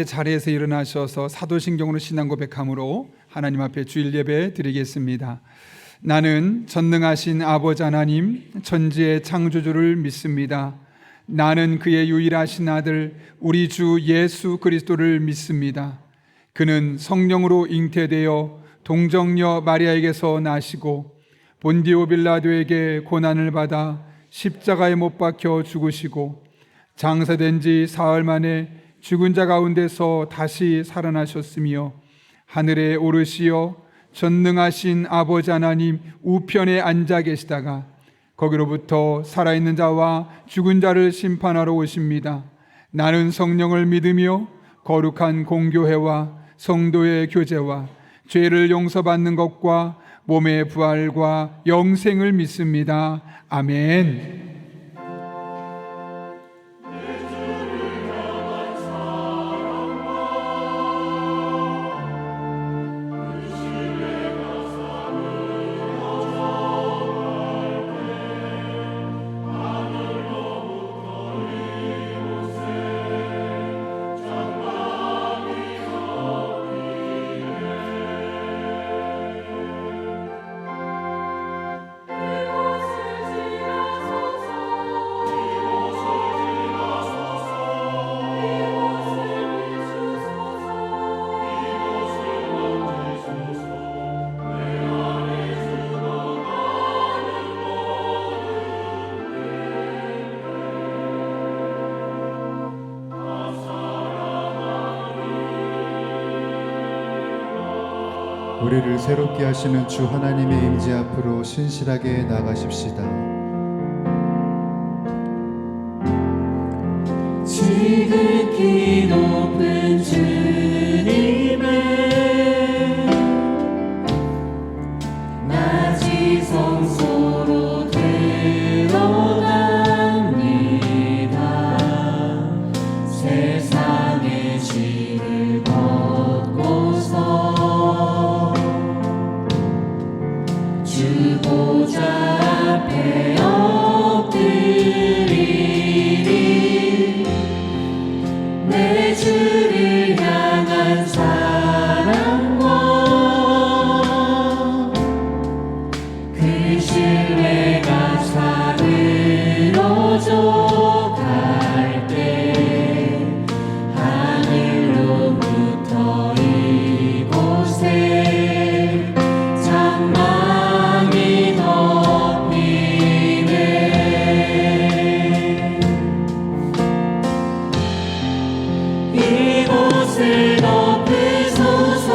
자리에서 일어나셔서 사도신경으로 신앙 고백함으로 하나님 앞에 주일 예배 드리겠습니다. 나는 전능하신 아버지 하나님 천지의 창조주를 믿습니다. 나는 그의 유일하신 아들 우리 주 예수 그리스도를 믿습니다. 그는 성령으로 잉태되어 동정녀 마리아에게서 나시고 본디오 빌라도에게 고난을 받아 십자가에 못 박혀 죽으시고 장사된 지 사흘 만에 죽은 자 가운데서 다시 살아나셨으며 하늘에 오르시어 전능하신 아버지 하나님 우편에 앉아 계시다가 거기로부터 살아있는 자와 죽은 자를 심판하러 오십니다. 나는 성령을 믿으며 거룩한 공교회와 성도의 교제와 죄를 용서받는 것과 몸의 부활과 영생을 믿습니다. 아멘. 우리를 새롭게 하시는 주 하나님의 임재 앞으로 신실하게 나가십시다. 지극히 높은 주님의 낮이 성소로 들어갑니다. 세상의 죄를 벗고서 주 보좌 앞에 엎드리리. 내 주를 향한 사랑과 그 신뢰가 사그러져 갈 때 하늘로부터 이곳에 장막이 덮이네. 이곳을 덮으소서.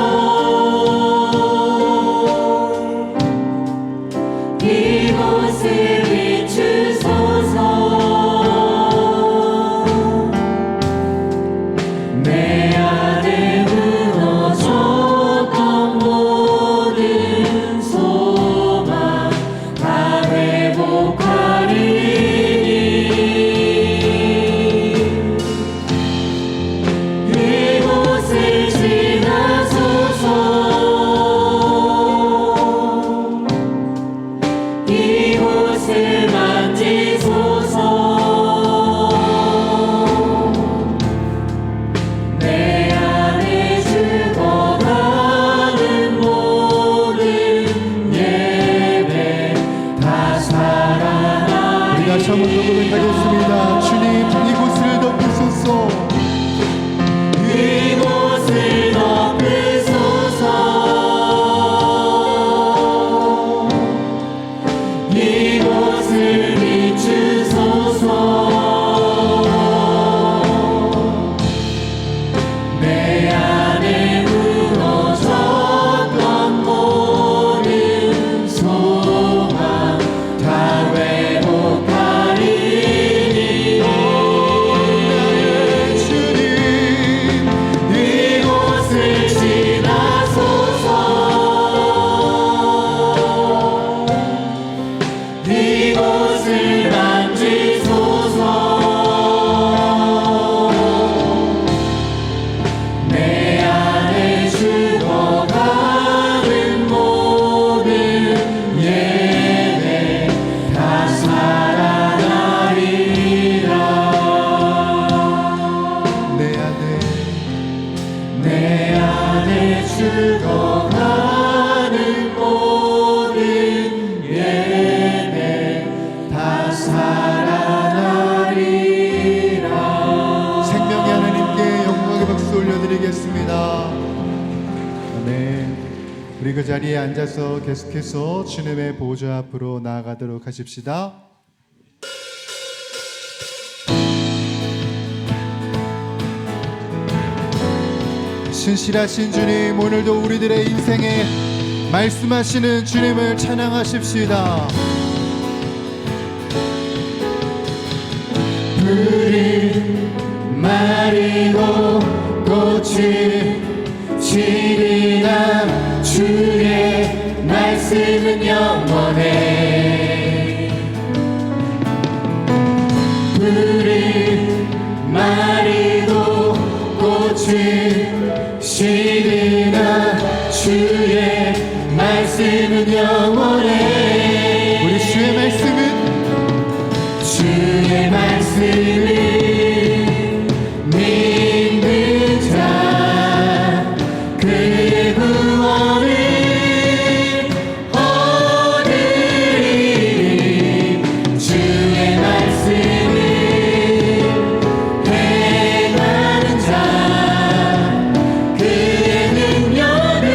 이곳을 비추소서. 내 안에 무너졌던 모든 소망 다 회복하리니. 이곳을 내 안에 죽어가는 모든 예배 다 살아나리라. 생명의 하나님께 영광의 박수 올려드리겠습니다. 아멘. 우리 그 자리에 앉아서 계속해서 주님의 보좌 앞으로 나아가도록 하십시다. 신실하신 주님, 오늘도 우리들의 인생에 말씀하시는 주님을 찬양하십시다. 불이 마르고 꽃이 지리나 주의 말씀은 영원해. 불이 마르고 꽃이 시리나 주의 말씀은 영원해. 우리 주의 말씀은 주의 말씀을 믿는 자 그의 구원을 얻으리. 주의 말씀을 행하는 자 그의 능력을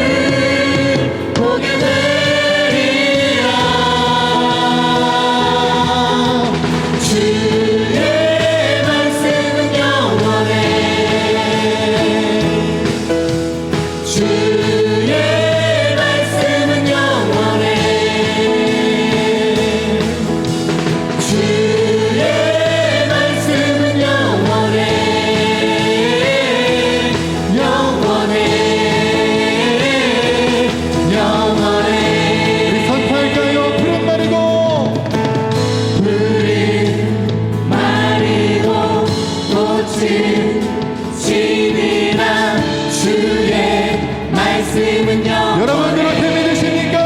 보게 되리라. 주의 말씀은 영원해. 주의 말씀은 영원해. 주의 말씀은 영원해. 영원해. 영원해. 우리 선포할까요? 푸른 마르고 불이 마르고 꽃이 지니라 주의 말씀은 여러분 그렇게 영원해. 믿으십니까?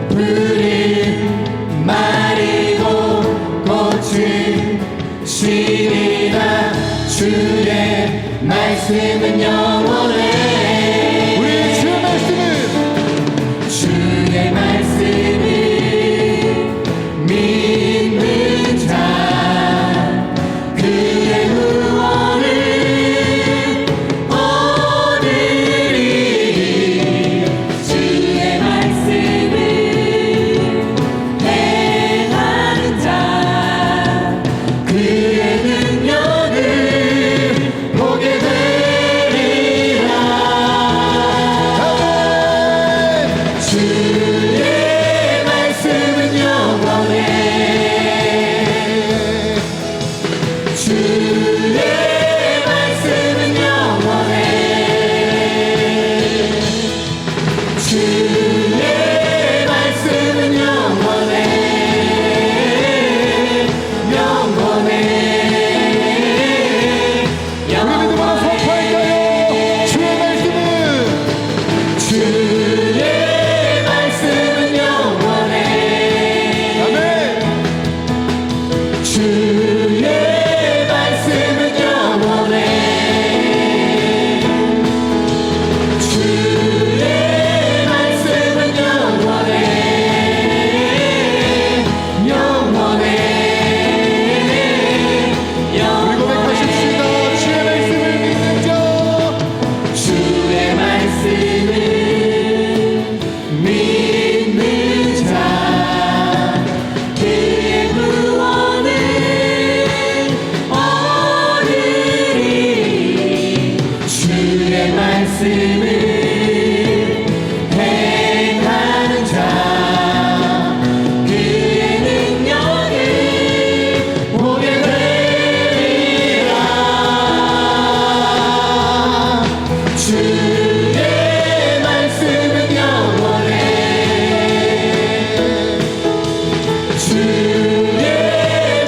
불이 마르고 꽃이 지니라 주의 말씀은 영원해. 우리 주의 말씀은 주의 말씀을 믿는 자 그의 구원을 얻으리. 주의 말씀을 행하는 자 그의 능력을 보게 되리라. 주의 말씀은 영원해. 주의 말씀은 영원해. 주의 말씀은 영원해. 영원해. 우리 믿음으로 선포할까요? 주의 말씀은 주의 말씀은 영원해. 아멘. 주의 말씀은 영원해. 주의 말씀은 영원해. 영원해. 우리 고백하십시다. 주의 말씀을 믿는 자 주의 말씀을 믿는 자 그의 구원을 얻으리. 주의 말씀을 행하는 자 그의 능력을 보게 되리라. 주의 말씀은 영원해. 주의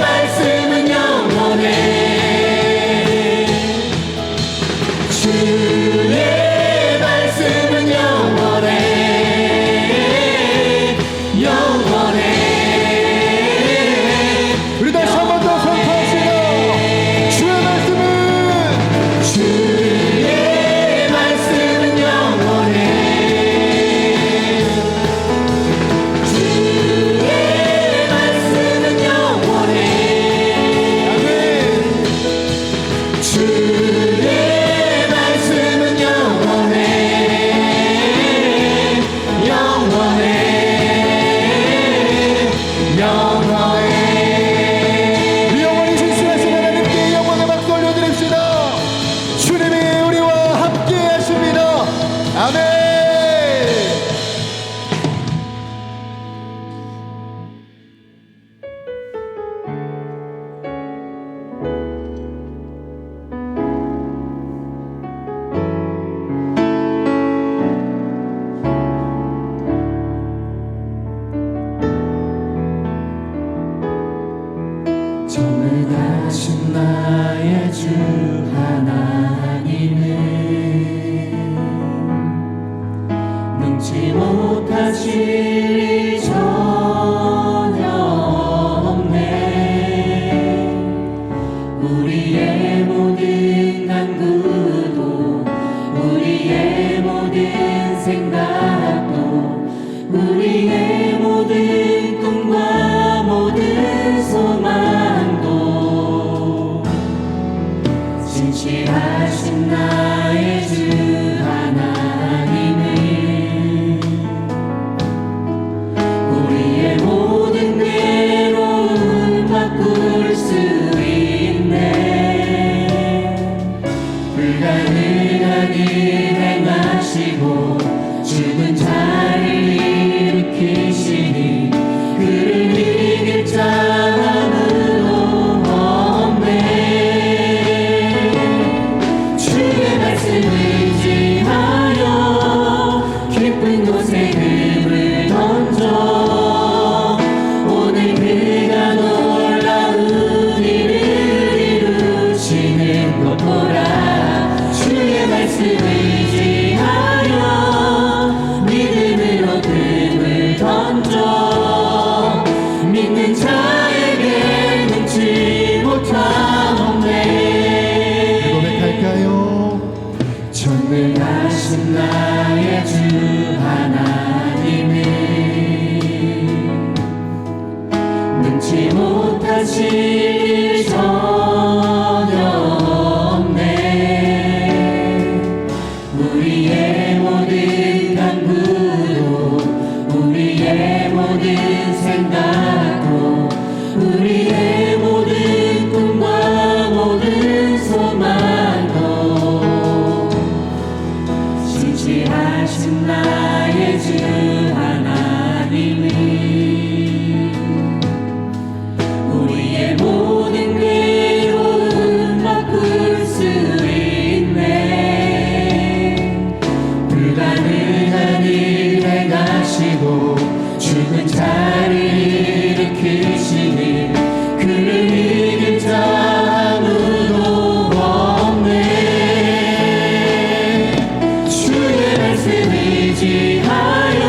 말씀은 영원해. 주의 주의 말씀은 영원해 영원해 영원해. 우리 영원히 신실하신 하나님께 영광의 박수 올려드립시다. 주님이 우리와 함께 하십니다. 아멘. 정의하신 나의 주 하나님은 능치 못하실 일 전혀 없네. 우리의 모든 간구도 우리의 모든 생각도 우리의 모든 꿈과 모든 소망도 진실하신 나의 주 하나님은 우리의 모든 괴로움 바꿀 수 있네. 불가능한 일 행하시고 죽은 자를 일으키시니 그를 이길 자 아무도 없네. 주의 말씀 의지하여 깊은 곳에 금을 던져 오늘 그가 놀라운 일을 이루시는 것 보라. 주의 말씀 의지하여 믿음으로 금을 던져 믿는 자에게 능치 못함 없네. 고백할까요? 전능하신 나의 주 하나님은 능치 못하실 일 전혀 없네. 우리의 모든 간구도 우리의 모든 생각도 우리의 모든 꿈과 모든 소망도 진실하신 나의 주 하나님은 우리의 모든 괴로움 바꿀 수 있네. 불가능한 일 행하시고 죽은 자를 일으키시니 그를 이길 자 아무도 없네. 주의 말씀 의지하여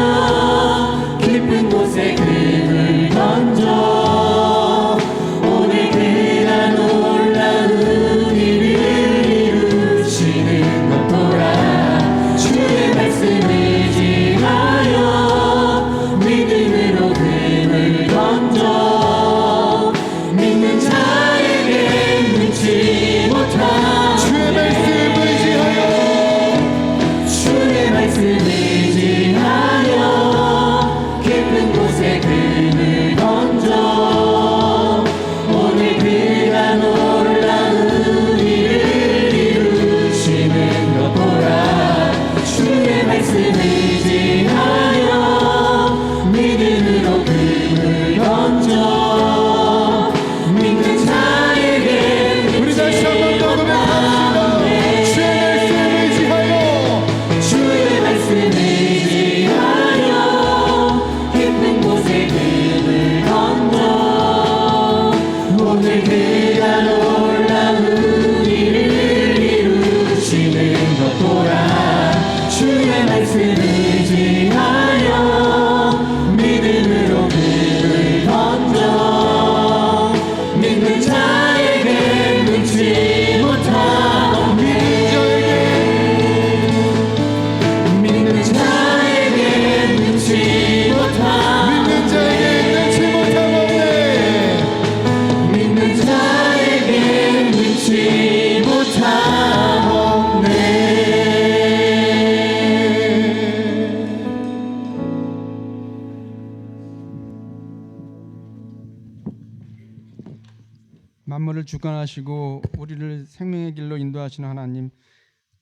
우리를 주관하시고 우리를 생명의 길로 인도하시는 하나님,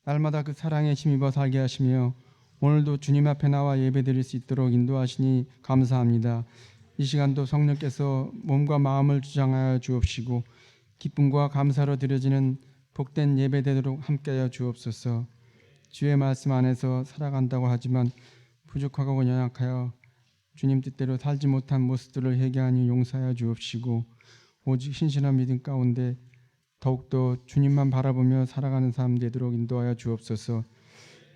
날마다 그 사랑에 힘입어 살게 하시며 오늘도 주님 앞에 나와 예배드릴 수 있도록 인도하시니 감사합니다. 이 시간도 성령께서 몸과 마음을 주장하여 주옵시고 기쁨과 감사로 드려지는 복된 예배 되도록 함께하여 주옵소서. 주의 말씀 안에서 살아간다고 하지만 부족하고 연약하여 주님 뜻대로 살지 못한 모습들을 회개하니 용서하여 주옵시고 오직 신실한 믿음 가운데 더욱더 주님만 바라보며 살아가는 삶 되도록 인도하여 주옵소서.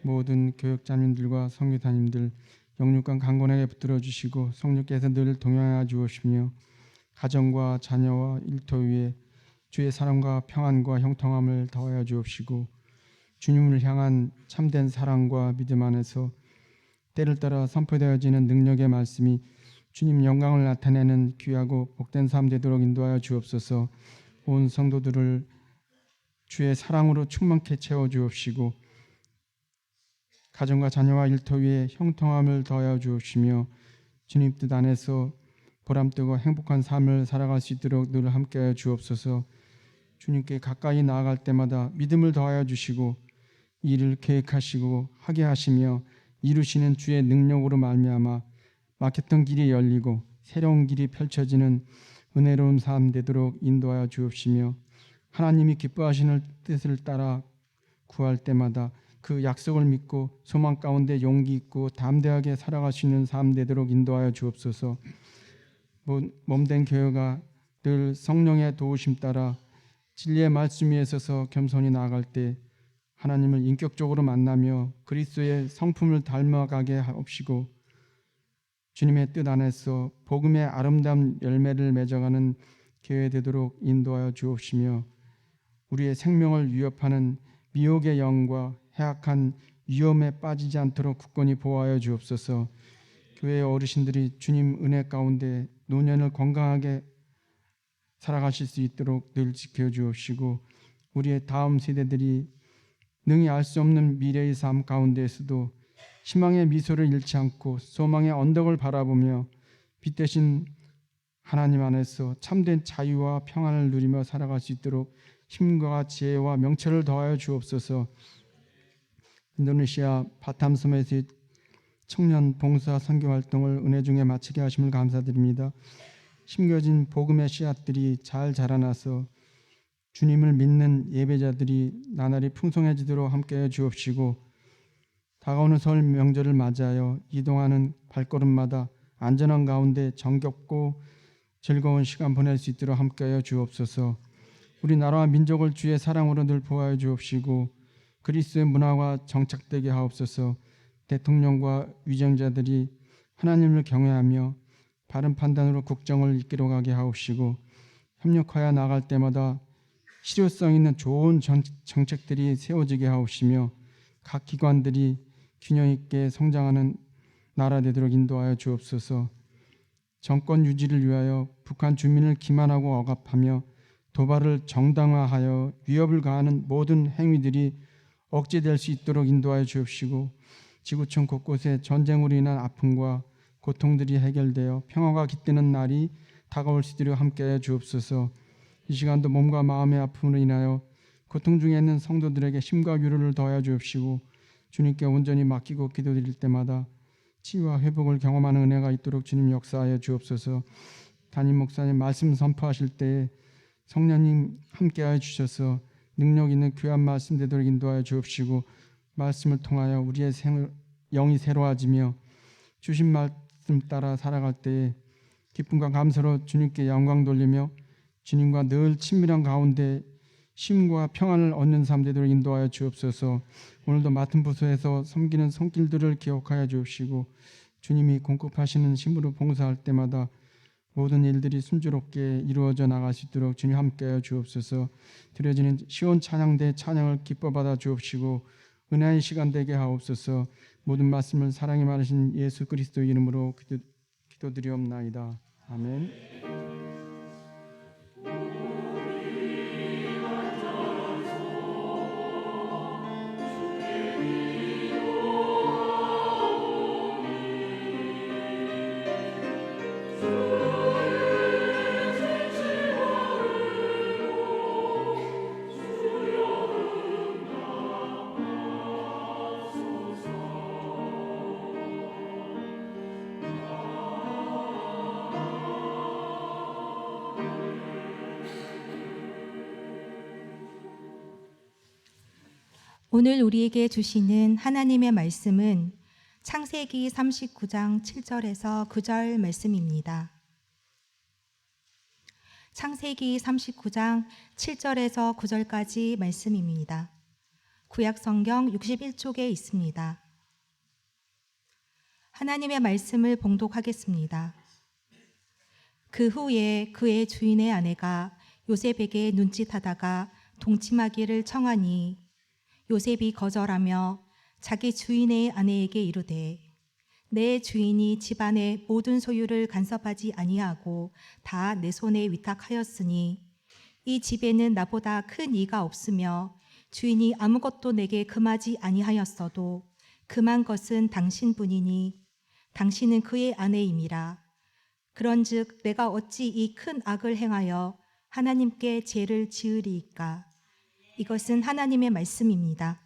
모든 교역자님들과 선교사님들 영육간 강건하게 붙들어 주시고 성령께서 늘 동행하여 주옵시며 가정과 자녀와 일터 위에 주의 사랑과 평안과 형통함을 더하여 주옵시고 주님을 향한 참된 사랑과 믿음 안에서 때를 따라 선포되어지는 능력의 말씀이 주님 영광을 나타내는 귀하고 복된 삶 되도록 인도하여 주옵소서. 온 성도들을 주의 사랑으로 충만케 채워 주옵시고 가정과 자녀와 일터 위에 형통함을 더하여 주옵시며 주님 뜻 안에서 보람되고 행복한 삶을 살아갈 수 있도록 늘 함께하여 주옵소서. 주님께 가까이 나아갈 때마다 믿음을 더하여 주시고 일을 계획하시고 하게 하시며 이루시는 주의 능력으로 말미암아 막혔던 길이 열리고 새로운 길이 펼쳐지는 은혜로운 삶 되도록 인도하여 주옵시며 하나님이 기뻐하시는 뜻을 따라 구할 때마다 그 약속을 믿고 소망 가운데 용기 있고 담대하게 살아갈 수 있는 삶 되도록 인도하여 주옵소서. 몸된 교회가 늘 성령의 도우심 따라 진리의 말씀 위에 서서 겸손히 나아갈 때 하나님을 인격적으로 만나며 그리스도의 성품을 닮아가게 하옵시고 주님의 뜻 안에서 복음의 아름다운 열매를 맺어가는 교회 되도록 인도하여 주옵시며 우리의 생명을 위협하는 미혹의 영과 해악한 위험에 빠지지 않도록 굳건히 보호하여 주옵소서. 교회의 어르신들이 주님 은혜 가운데 노년을 건강하게 살아가실 수 있도록 늘 지켜주옵시고 우리의 다음 세대들이 능히 알 수 없는 미래의 삶 가운데에서도 희망의 미소를 잃지 않고 소망의 언덕을 바라보며 빛 대신 하나님 안에서 참된 자유와 평안을 누리며 살아갈 수 있도록 힘과 지혜와 명철을 더하여 주옵소서. 인도네시아 바탐섬에서의 청년 봉사 선교 활동을 은혜 중에 마치게 하심을 감사드립니다. 심겨진 복음의 씨앗들이 잘 자라나서 주님을 믿는 예배자들이 나날이 풍성해지도록 함께해 주옵시고 다가오는 설 명절을 맞이하여 이동하는 발걸음마다 안전한 가운데 정겹고 즐거운 시간 보낼 수 있도록 함께하여 주옵소서. 우리나라와 민족을 주의 사랑으로 늘 보호하여 주옵시고 그리스도의 문화가 정착되게 하옵소서. 대통령과 위정자들이 하나님을 경외하며 바른 판단으로 국정을 이끌어 가게 하옵시고 협력하여 나갈 때마다 실효성 있는 좋은 정책들이 세워지게 하옵시며 각 기관들이 균형 있게 성장하는 나라 되도록 인도하여 주옵소서. 정권 유지를 위하여 북한 주민을 기만하고 억압하며 도발을 정당화하여 위협을 가하는 모든 행위들이 억제될 수 있도록 인도하여 주옵시고 지구촌 곳곳에 전쟁으로 인한 아픔과 고통들이 해결되어 평화가 깃드는 날이 다가올 수 있도록 함께하여 주옵소서. 이 시간도 몸과 마음의 아픔으로 인하여 고통 중에 있는 성도들에게 힘과 위로를 더하여 주옵시고 주님께 온전히 맡기고 기도드릴 때마다 치유와 회복을 경험하는 은혜가 있도록 주님 역사하여 주옵소서. 담임 목사님 말씀 선포하실 때에 성령님 함께하여 주셔서 능력 있는 귀한 말씀 되도록 인도하여 주옵시고 말씀을 통하여 우리의 영이 새로워지며 주신 말씀 따라 살아갈 때에 기쁨과 감사로 주님께 영광 돌리며 주님과 늘 친밀한 가운데 쉼과 평안을 얻는 삶 되도록 인도하여 주옵소서. 오늘도 맡은 부서에서 섬기는 손길들을 기억하여 주옵시고 주님이 공급하시는 힘으로 봉사할 때마다 모든 일들이 순조롭게 이루어져 나갈 수 있도록 주님 함께하여 주옵소서. 드려지는 시온 찬양대 찬양을 기뻐 받아 주옵시고 은혜의 시간 되게 하옵소서. 모든 말씀을 사랑이 많으신 예수 그리스도 이름으로 기도드리옵나이다. 아멘. 오늘 우리에게 주시는 하나님의 말씀은 창세기 39장 7절에서 9절 말씀입니다. 창세기 39장 7절에서 9절까지 말씀입니다. 구약 성경 61쪽에 있습니다. 하나님의 말씀을 봉독하겠습니다. 그 후에 그의 주인의 아내가 요셉에게 눈짓하다가 동침하기를 청하니 요셉이 거절하며 자기 주인의 아내에게 이르되 내 주인이 집안의 모든 소유를 간섭하지 아니하고 다 내 손에 위탁하였으니 이 집에는 나보다 큰 이가 없으며 주인이 아무것도 내게 금하지 아니하였어도 금한 것은 당신뿐이니 당신은 그의 아내임이라. 그런즉 내가 어찌 이 큰 악을 행하여 하나님께 죄를 지으리이까. 이것은 하나님의 말씀입니다.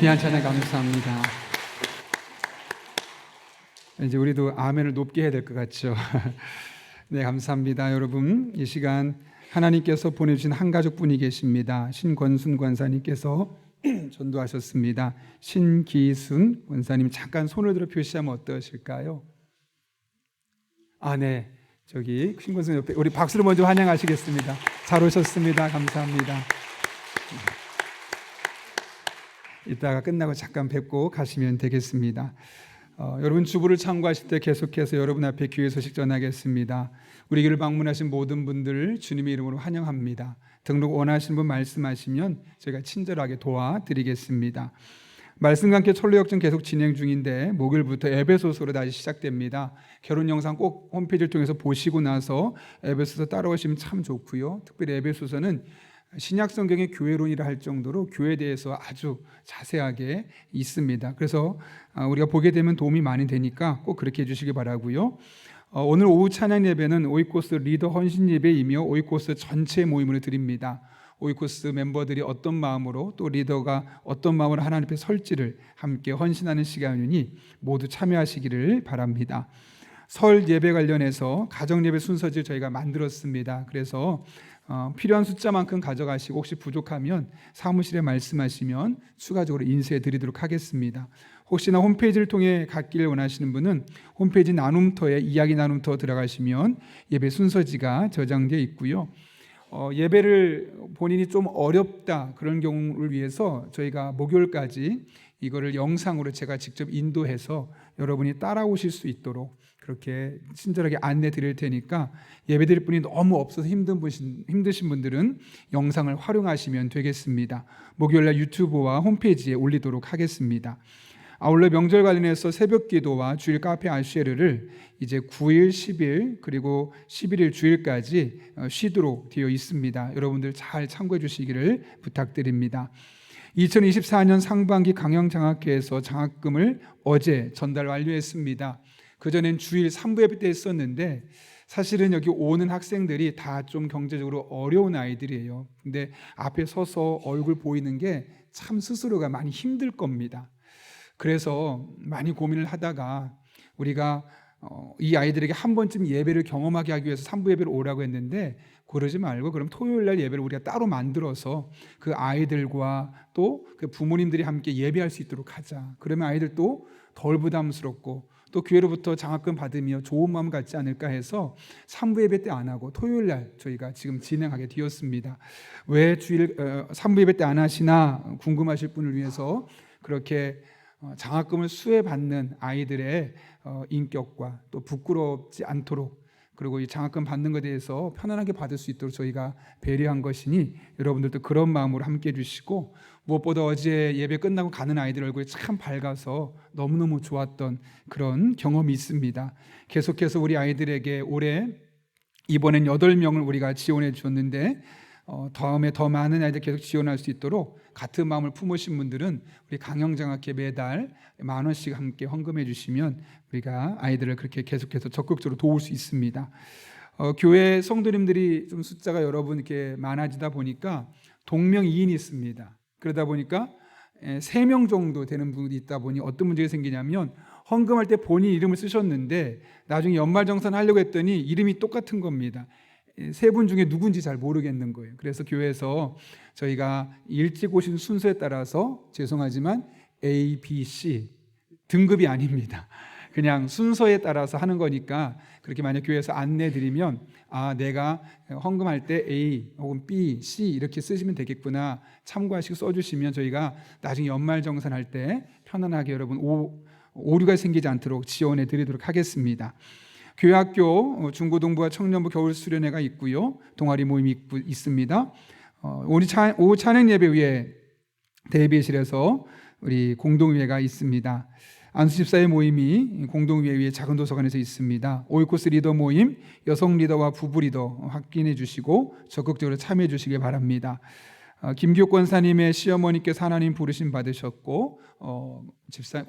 귀한 찬양 감사합니다. 이제 우리도 아멘을 높게 해야 될 것 같죠. 네, 감사합니다. 여러분, 이 시간 하나님께서 보내주신 한 가족분이 계십니다. 신권순 권사님께서 전도하셨습니다. 신기순 권사님, 잠깐 손을 들어 표시하면 어떠실까요? 네, 저기 신권순 옆에 우리 박수로 먼저 환영하시겠습니다. 잘 오셨습니다. 감사합니다. 이따가 끝나고 잠깐 뵙고 가시면 되겠습니다. 여러분, 주부를 참고하실 때 계속해서 여러분 앞에 귀의 소식 전하겠습니다. 우리 교회를 방문하신 모든 분들 주님의 이름으로 환영합니다. 등록 원하시는 분 말씀하시면 저희가 친절하게 도와드리겠습니다. 말씀과 함께 철로역정 계속 진행 중인데 목요일부터 에베소서로 다시 시작됩니다. 결혼 영상 꼭 홈페이지를 통해서 보시고 나서 에베소서 따라오시면 참 좋고요. 특별히 에베소서는 신약 성경의 교회론이라 할 정도로 교회에 대해서 아주 자세하게 있습니다. 그래서 우리가 보게 되면 도움이 많이 되니까 꼭 그렇게 해주시기 바라고요. 오늘 오후 찬양 예배는 오이코스 리더 헌신 예배이며 오이코스 전체 모임으로 드립니다. 오이코스 멤버들이 어떤 마음으로 또 리더가 어떤 마음으로 하나님 앞에 설지를 함께 헌신하는 시간이니 모두 참여하시기를 바랍니다. 설 예배 관련해서 가정 예배 순서지를 저희가 만들었습니다. 그래서 필요한 숫자만큼 가져가시고 혹시 부족하면 사무실에 말씀하시면 추가적으로 인쇄해 드리도록 하겠습니다. 혹시나 홈페이지를 통해 갖기를 원하시는 분은 홈페이지 나눔터에 이야기 나눔터 들어가시면 예배 순서지가 저장되어 있고요. 예배를 본인이 좀 어렵다 그런 경우를 위해서 저희가 목요일까지 이거를 영상으로 제가 직접 인도해서 여러분이 따라오실 수 있도록 그렇게 친절하게 안내 드릴 테니까 예배드릴 분이 너무 없어서 힘드신 분들은 영상을 활용하시면 되겠습니다. 목요일날 유튜브와 홈페이지에 올리도록 하겠습니다. 아울러 명절 관련해서 새벽 기도와 주일 카페 아쉐르를 이제 9일, 10일 그리고 11일 주일까지 쉬도록 되어 있습니다. 여러분들 잘 참고해 주시기를 부탁드립니다. 2024년 상반기 강영장학회에서 장학금을 어제 전달 완료했습니다. 그전엔 주일 3부 예배 때 했었는데 사실은 여기 오는 학생들이 다 좀 경제적으로 어려운 아이들이에요. 근데 앞에 서서 얼굴 보이는 게 참 스스로가 많이 힘들 겁니다. 그래서 많이 고민을 하다가 우리가 이 아이들에게 한 번쯤 예배를 경험하게 하기 위해서 3부 예배를 오라고 했는데 그러지 말고 그럼 토요일 날 예배를 우리가 따로 만들어서 그 아이들과 또 그 부모님들이 함께 예배할 수 있도록 하자. 그러면 아이들도 덜 부담스럽고 또 교회로부터 장학금 받으며 좋은 마음 갖지 않을까 해서 3부 예배 때 안 하고 토요일 날 저희가 지금 진행하게 되었습니다. 왜 3부 예배 때 안 하시나 궁금하실 분을 위해서 그렇게 장학금을 수혜받는 아이들의 인격과 또 부끄럽지 않도록 그리고 이 장학금 받는 것에 대해서 편안하게 받을 수 있도록 저희가 배려한 것이니 여러분들도 그런 마음으로 함께 해주시고 무엇보다 어제 예배 끝나고 가는 아이들 얼굴이 참 밝아서 너무너무 좋았던 그런 경험이 있습니다. 계속해서 우리 아이들에게 올해 이번엔 8명을 우리가 지원해 주었는데 다음에 더 많은 아이들 계속 지원할 수 있도록 같은 마음을 품으신 분들은 우리 강영장학회 매달 10,000원씩 함께 헌금해 주시면 우리가 아이들을 그렇게 계속해서 적극적으로 도울 수 있습니다. 교회 성도님들이 좀 숫자가 여러분 이렇게 많아지다 보니까 동명이인이 있습니다. 그러다 보니까 3명 정도 되는 분이 있다 보니 어떤 문제가 생기냐면 헌금할 때 본인 이름을 쓰셨는데 나중에 연말정산 하려고 했더니 이름이 똑같은 겁니다. 3분 중에 누군지 잘 모르겠는 거예요. 그래서 교회에서 저희가 일찍 오신 순서에 따라서 죄송하지만 A, B, C 등급이 아닙니다. 그냥 순서에 따라서 하는 거니까 그렇게 만약 교회에서 안내드리면 내가 헌금할 때 A 혹은 B, C 이렇게 쓰시면 되겠구나 참고하시고 써주시면 저희가 나중에 연말정산할 때 편안하게 여러분 오류가 생기지 않도록 지원해 드리도록 하겠습니다. 교회학교 중고등부와 청년부 겨울 수련회가 있고요. 동아리 모임이 있습니다. 오후 찬양 예배 후에 대비실에서 우리 공동회가 있습니다. 안수집사의 모임이 공동회의 위에 작은 도서관에서 있습니다. 오이코스 리더 모임, 여성 리더와 부부 리더 확인해 주시고 적극적으로 참여해 주시기 바랍니다. 김기옥 권사님의 시어머니께서 하나님 부르심 받으셨고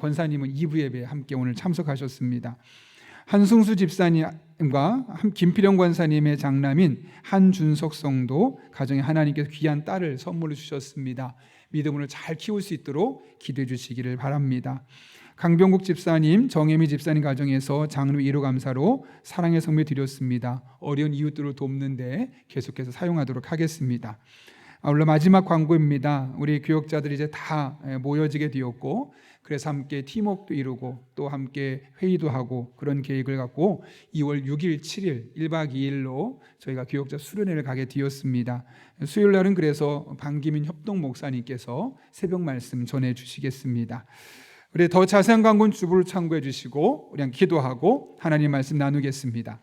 권사님은 2부 예배에 함께 오늘 참석하셨습니다. 한승수 집사님과 김필영 권사님의 장남인 한준석 성도 가정에 하나님께서 귀한 딸을 선물로 주셨습니다. 믿음으로 잘 키울 수 있도록 기도해 주시기를 바랍니다. 강병국 집사님, 정혜미 집사님 가정에서 장로 1호 감사로 사랑의 성배 드렸습니다. 어려운 이웃들을 돕는데 계속해서 사용하도록 하겠습니다. 물론 마지막 광고입니다. 우리 교역자들이 이제 다 모여지게 되었고, 그래서 함께 팀워크도 이루고 또 함께 회의도 하고 그런 계획을 갖고 2월 6일, 7일 1박 2일로 저희가 교역자 수련회를 가게 되었습니다. 수요일 날은 그래서 방기민 협동 목사님께서 새벽 말씀 전해 주시겠습니다. 우리 더 자세한 광고는 주부를 참고해 주시고 우리 기도하고 하나님 말씀 나누겠습니다.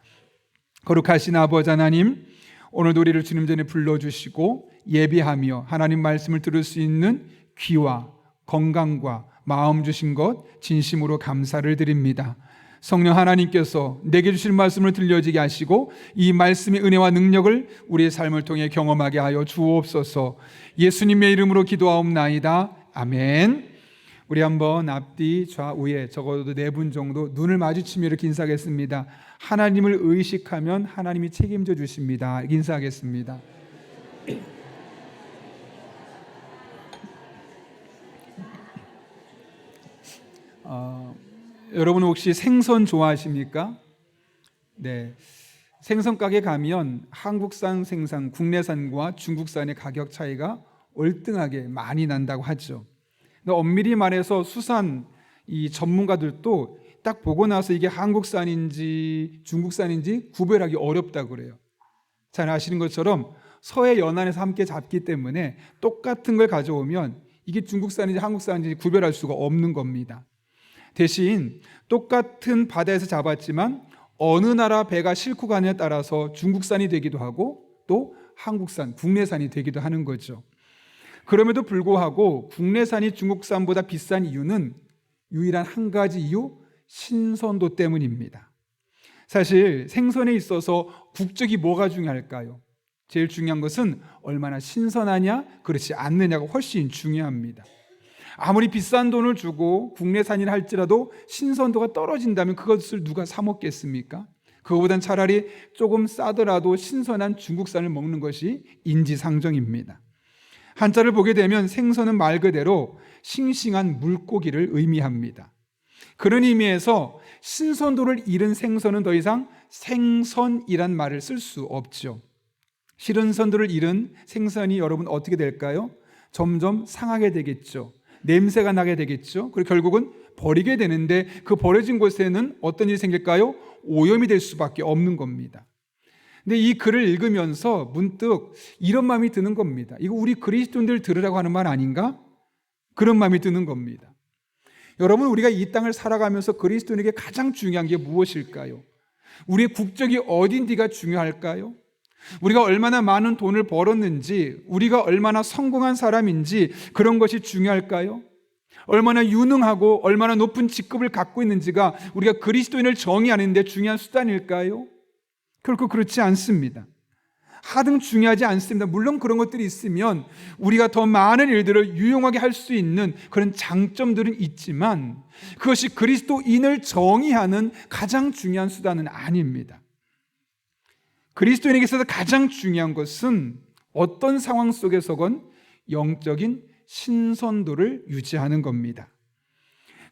거룩하신 아버지 하나님, 오늘도 우리를 주님 전에 불러주시고 예비하며 하나님 말씀을 들을 수 있는 귀와 건강과 마음 주신 것 진심으로 감사를 드립니다. 성령 하나님께서 내게 주실 말씀을 들려지게 하시고 이 말씀의 은혜와 능력을 우리의 삶을 통해 경험하게 하여 주옵소서. 예수님의 이름으로 기도하옵나이다. 아멘. 우리 한번 앞뒤 좌우에 적어도 4분 정도 눈을 마주치며 이렇게 인사하겠습니다. 하나님을 의식하면 하나님이 책임져 주십니다. 인사하겠습니다. 여러분 혹시 생선 좋아하십니까? 네, 생선 가게 가면 한국산 생선, 국내산과 중국산의 가격 차이가 월등하게 많이 난다고 하죠. 엄밀히 말해서 수산 이 전문가들도 딱 보고 나서 이게 한국산인지 중국산인지 구별하기 어렵다고 그래요. 잘 아시는 것처럼 서해 연안에서 함께 잡기 때문에 똑같은 걸 가져오면 이게 중국산인지 한국산인지 구별할 수가 없는 겁니다. 대신 똑같은 바다에서 잡았지만 어느 나라 배가 싣고 가느냐에 따라서 중국산이 되기도 하고 또 한국산, 국내산이 되기도 하는 거죠. 그럼에도 불구하고 국내산이 중국산보다 비싼 이유는 유일한 한 가지 이유, 신선도 때문입니다. 사실 생선에 있어서 국적이 뭐가 중요할까요? 제일 중요한 것은 얼마나 신선하냐, 그렇지 않느냐가 훨씬 중요합니다. 아무리 비싼 돈을 주고 국내산이라 할지라도 신선도가 떨어진다면 그것을 누가 사 먹겠습니까? 그거보단 차라리 조금 싸더라도 신선한 중국산을 먹는 것이 인지상정입니다. 한자를 보게 되면 생선은 말 그대로 싱싱한 물고기를 의미합니다. 그런 의미에서 신선도를 잃은 생선은 더 이상 생선이란 말을 쓸 수 없죠. 신선도를 잃은 생선이 여러분 어떻게 될까요? 점점 상하게 되겠죠. 냄새가 나게 되겠죠. 그리고 결국은 버리게 되는데 그 버려진 곳에는 어떤 일이 생길까요? 오염이 될 수밖에 없는 겁니다. 근데 이 글을 읽으면서 문득 이런 마음이 드는 겁니다. 이거 우리 그리스도인들 들으라고 하는 말 아닌가? 그런 마음이 드는 겁니다. 여러분, 우리가 이 땅을 살아가면서 그리스도인에게 가장 중요한 게 무엇일까요? 우리의 국적이 어딘지가 중요할까요? 우리가 얼마나 많은 돈을 벌었는지, 우리가 얼마나 성공한 사람인지 그런 것이 중요할까요? 얼마나 유능하고 얼마나 높은 직급을 갖고 있는지가 우리가 그리스도인을 정의하는 데 중요한 수단일까요? 결코 그렇지 않습니다. 하등 중요하지 않습니다. 물론 그런 것들이 있으면 우리가 더 많은 일들을 유용하게 할 수 있는 그런 장점들은 있지만 그것이 그리스도인을 정의하는 가장 중요한 수단은 아닙니다. 그리스도인에게 있어서 가장 중요한 것은 어떤 상황 속에서건 영적인 신선도를 유지하는 겁니다.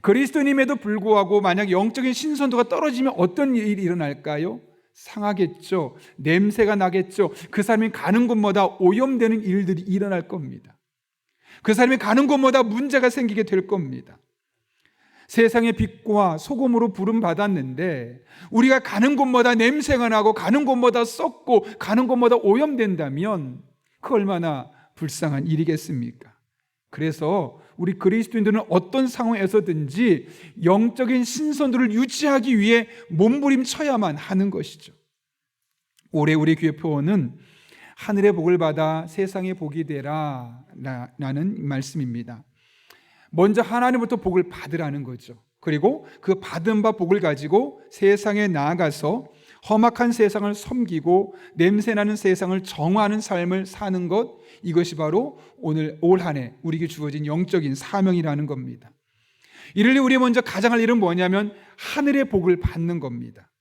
그리스도인임에도 불구하고 만약 영적인 신선도가 떨어지면 어떤 일이 일어날까요? 상하겠죠. 냄새가 나겠죠. 그 사람이 가는 곳마다 오염되는 일들이 일어날 겁니다. 그 사람이 가는 곳마다 문제가 생기게 될 겁니다. 세상의 빛과 소금으로 부름받았는데 우리가 가는 곳마다 냄새가 나고 가는 곳마다 썩고 가는 곳마다 오염된다면 그 얼마나 불쌍한 일이겠습니까? 그래서 우리 그리스도인들은 어떤 상황에서든지 영적인 신선도를 유지하기 위해 몸부림쳐야만 하는 것이죠. 올해 우리 교회 표어는 하늘의 복을 받아 세상의 복이 되라 라는 말씀입니다. 먼저 하나님부터 복을 받으라는 거죠. 그리고 그 받은 바 복을 가지고 세상에 나아가서 험악한 세상을 섬기고 냄새나는 세상을 정화하는 삶을 사는 것, 이것이 바로 오늘 올 한 해 우리에게 주어진 영적인 사명이라는 겁니다. 이를 우리 먼저 가장 할 일은 뭐냐면 하늘의 복을 받는 겁니다.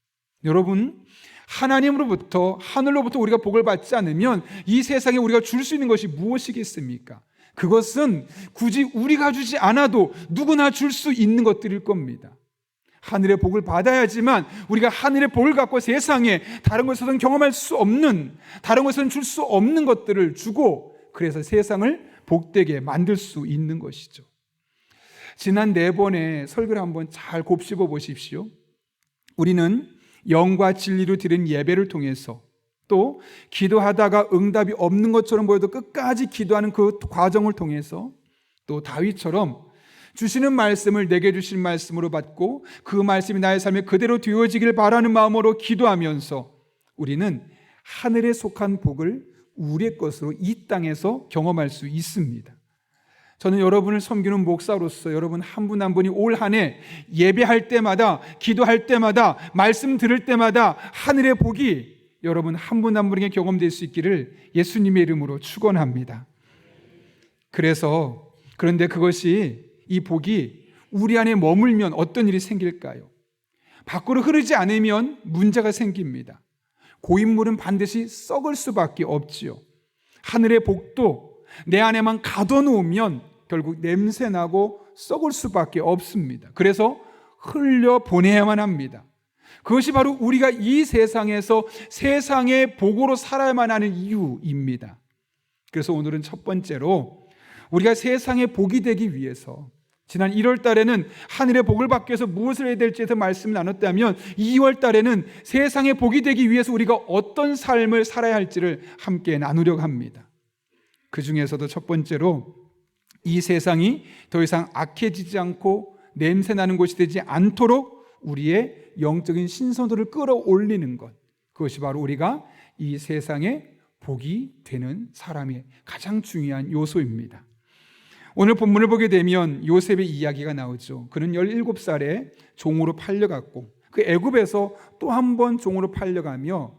여러분, 하나님으로부터 하늘로부터 우리가 복을 받지 않으면 이 세상에 우리가 줄 수 있는 것이 무엇이겠습니까? 그것은 굳이 우리가 주지 않아도 누구나 줄 수 있는 것들일 겁니다. 하늘의 복을 받아야지만 우리가 하늘의 복을 갖고 세상에 다른 것에서는 경험할 수 없는, 다른 것에서는 줄 수 없는 것들을 주고, 그래서 세상을 복되게 만들 수 있는 것이죠. 지난 4번의 설교를 한번 잘 곱씹어 보십시오. 우리는 영과 진리로 드린 예배를 통해서, 또 기도하다가 응답이 없는 것처럼 보여도 끝까지 기도하는 그 과정을 통해서, 또 다윗처럼 주시는 말씀을 내게 주신 말씀으로 받고 그 말씀이 나의 삶에 그대로 되어지길 바라는 마음으로 기도하면서 우리는 하늘에 속한 복을 우리의 것으로 이 땅에서 경험할 수 있습니다. 저는 여러분을 섬기는 목사로서 여러분 한 분 한 분이 올 한 해 예배할 때마다, 기도할 때마다, 말씀 들을 때마다 하늘의 복이 여러분 한 분 한 분에게 경험될 수 있기를 예수님의 이름으로 축원합니다. 그런데 그것이, 이 복이 우리 안에 머물면 어떤 일이 생길까요? 밖으로 흐르지 않으면 문제가 생깁니다. 고인물은 반드시 썩을 수밖에 없지요. 하늘의 복도 내 안에만 가둬놓으면 결국 냄새나고 썩을 수밖에 없습니다. 그래서 흘려보내야만 합니다. 그것이 바로 우리가 이 세상에서 세상의 복으로 살아야만 하는 이유입니다. 그래서 오늘은 첫 번째로 우리가 세상의 복이 되기 위해서, 지난 1월 달에는 하늘의 복을 받기 위해서 무엇을 해야 될지에 대해서 말씀을 나눴다면, 2월 달에는 세상의 복이 되기 위해서 우리가 어떤 삶을 살아야 할지를 함께 나누려고 합니다. 그 중에서도 첫 번째로 이 세상이 더 이상 악해지지 않고 냄새나는 곳이 되지 않도록 우리의 영적인 신선도를 끌어올리는 것, 그것이 바로 우리가 이 세상의 복이 되는 사람의 가장 중요한 요소입니다. 오늘 본문을 보게 되면 요셉의 이야기가 나오죠. 그는 17살에 종으로 팔려갔고 그 애굽에서 또 한 번 종으로 팔려가며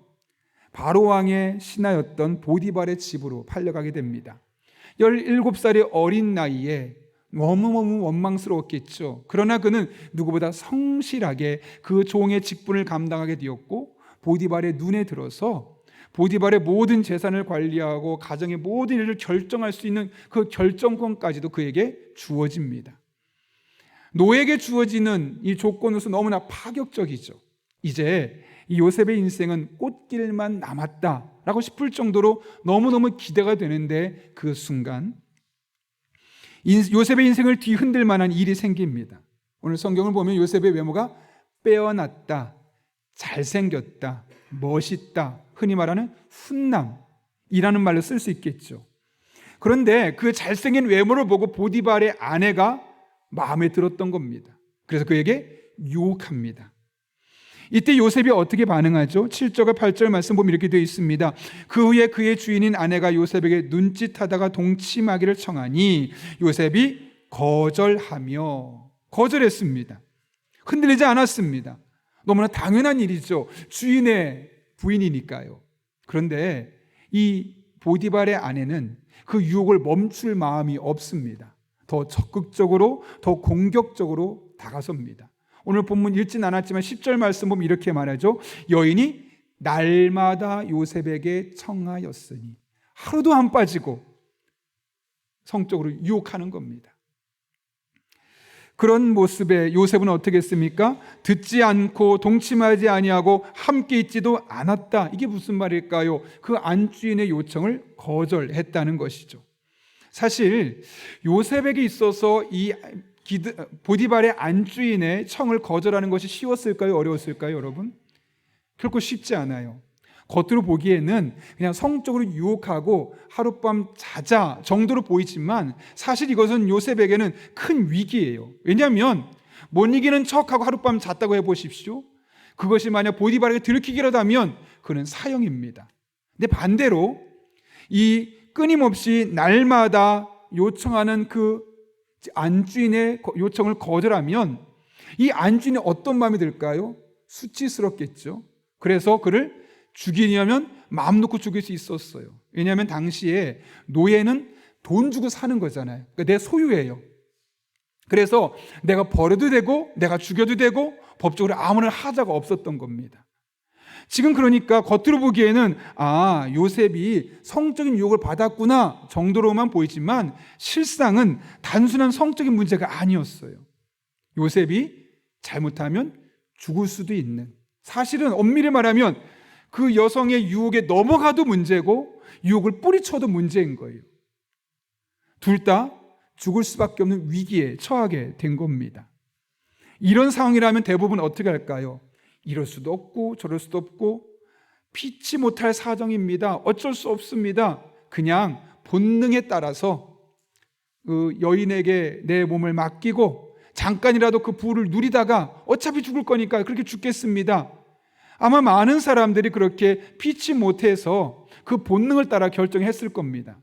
바로 왕의 신하였던 보디발의 집으로 팔려가게 됩니다. 17살의 어린 나이에 너무너무 원망스러웠겠죠. 그러나 그는 누구보다 성실하게 그 종의 직분을 감당하게 되었고, 보디발의 눈에 들어서 보디발의 모든 재산을 관리하고 가정의 모든 일을 결정할 수 있는 그 결정권까지도 그에게 주어집니다. 노예에게 주어지는 이 조건으로서 너무나 파격적이죠. 이제 이 요셉의 인생은 꽃길만 남았다라고 싶을 정도로 너무너무 기대가 되는데, 그 순간 요셉의 인생을 뒤흔들 만한 일이 생깁니다. 오늘 성경을 보면 요셉의 외모가 빼어났다, 잘생겼다, 멋있다, 흔히 말하는 훈남이라는 말로 쓸 수 있겠죠. 그런데 그 잘생긴 외모를 보고 보디발의 아내가 마음에 들었던 겁니다. 그래서 그에게 유혹합니다. 이때 요셉이 어떻게 반응하죠? 7절과 8절 말씀 보면 이렇게 되어 있습니다. 그 후에 그의 주인인 아내가 요셉에게 눈짓하다가 동침하기를 청하니 요셉이 거절했습니다. 흔들리지 않았습니다. 너무나 당연한 일이죠. 주인의 부인이니까요. 그런데 이 보디발의 아내는 그 유혹을 멈출 마음이 없습니다. 더 적극적으로, 더 공격적으로 다가섭니다. 오늘 본문 읽진 않았지만 10절 말씀 보면 이렇게 말하죠. 여인이 날마다 요셉에게 청하였으니, 하루도 안 빠지고 성적으로 유혹하는 겁니다. 그런 모습에 요셉은 어떻게 했습니까? 듣지 않고 동침하지 아니하고 함께 있지도 않았다. 이게 무슨 말일까요? 그 안주인의 요청을 거절했다는 것이죠. 사실 요셉에게 있어서 이 보디발의 안주인의 청을 거절하는 것이 쉬웠을까요? 어려웠을까요, 여러분? 결코 쉽지 않아요. 겉으로 보기에는 그냥 성적으로 유혹하고 하룻밤 자자 정도로 보이지만 사실 이것은 요셉에게는 큰 위기예요. 왜냐하면 못 이기는 척하고 하룻밤 잤다고 해보십시오. 그것이 만약 보디발에게 들키기라도 하면 그는 사형입니다. 근데 반대로 이 끊임없이 날마다 요청하는 그 안주인의 요청을 거절하면 이 안주인이 어떤 마음이 들까요? 수치스럽겠죠. 그래서 그를 죽이려면 마음 놓고 죽일 수 있었어요. 왜냐하면 당시에 노예는 돈 주고 사는 거잖아요. 그러니까 내 소유예요. 그래서 내가 버려도 되고 내가 죽여도 되고 법적으로 아무런 하자가 없었던 겁니다. 지금 그러니까 겉으로 보기에는 요셉이 성적인 유혹을 받았구나 정도로만 보이지만 실상은 단순한 성적인 문제가 아니었어요. 요셉이 잘못하면 죽을 수도 있는, 사실은 엄밀히 말하면 그 여성의 유혹에 넘어가도 문제고 유혹을 뿌리쳐도 문제인 거예요. 둘 다 죽을 수밖에 없는 위기에 처하게 된 겁니다. 이런 상황이라면 대부분 어떻게 할까요? 이럴 수도 없고 저럴 수도 없고 피치 못할 사정입니다. 어쩔 수 없습니다. 그냥 본능에 따라서 그 여인에게 내 몸을 맡기고 잠깐이라도 그 부를 누리다가 어차피 죽을 거니까 그렇게 죽겠습니다. 아마 많은 사람들이 그렇게 피치 못해서 그 본능을 따라 결정했을 겁니다.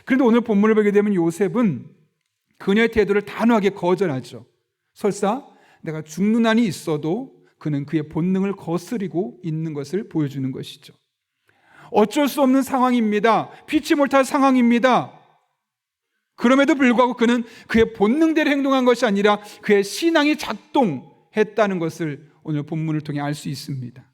그런데 오늘 본문을 보게 되면 요셉은 그녀의 태도를 단호하게 거절하죠. 설사 내가 죽는 한이 있어도 그는 그의 본능을 거스리고 있는 것을 보여주는 것이죠. 어쩔 수 없는 상황입니다. 피치 못할 상황입니다. 그럼에도 불구하고 그는 그의 본능대로 행동한 것이 아니라 그의 신앙이 작동했다는 것을 오늘 본문을 통해 알 수 있습니다.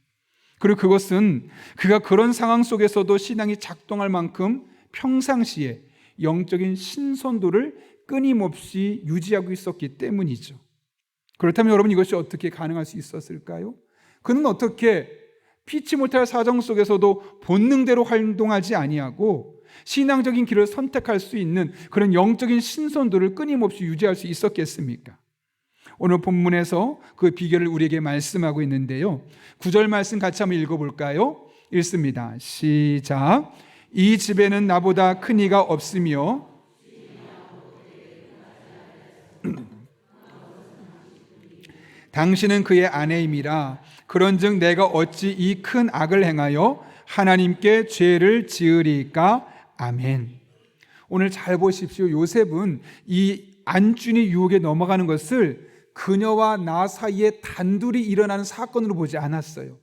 그리고 그것은 그가 그런 상황 속에서도 신앙이 작동할 만큼 평상시에 영적인 신선도를 끊임없이 유지하고 있었기 때문이죠. 그렇다면 여러분, 이것이 어떻게 가능할 수 있었을까요? 그는 어떻게 피치 못할 사정 속에서도 본능대로 활동하지 아니하고 신앙적인 길을 선택할 수 있는 그런 영적인 신선도를 끊임없이 유지할 수 있었겠습니까? 오늘 본문에서 그 비결을 우리에게 말씀하고 있는데요. 9절 말씀 같이 한번 읽어볼까요? 읽습니다. 시작. 이 집에는 나보다 큰 이가 없으며 당신은 그의 아내임이라. 그런즉 내가 어찌 이 큰 악을 행하여 하나님께 죄를 지으리까? 아멘. 오늘 잘 보십시오. 요셉은 이 안준이 유혹에 넘어가는 것을 그녀와 나 사이에 단둘이 일어나는 사건으로 보지 않았어요.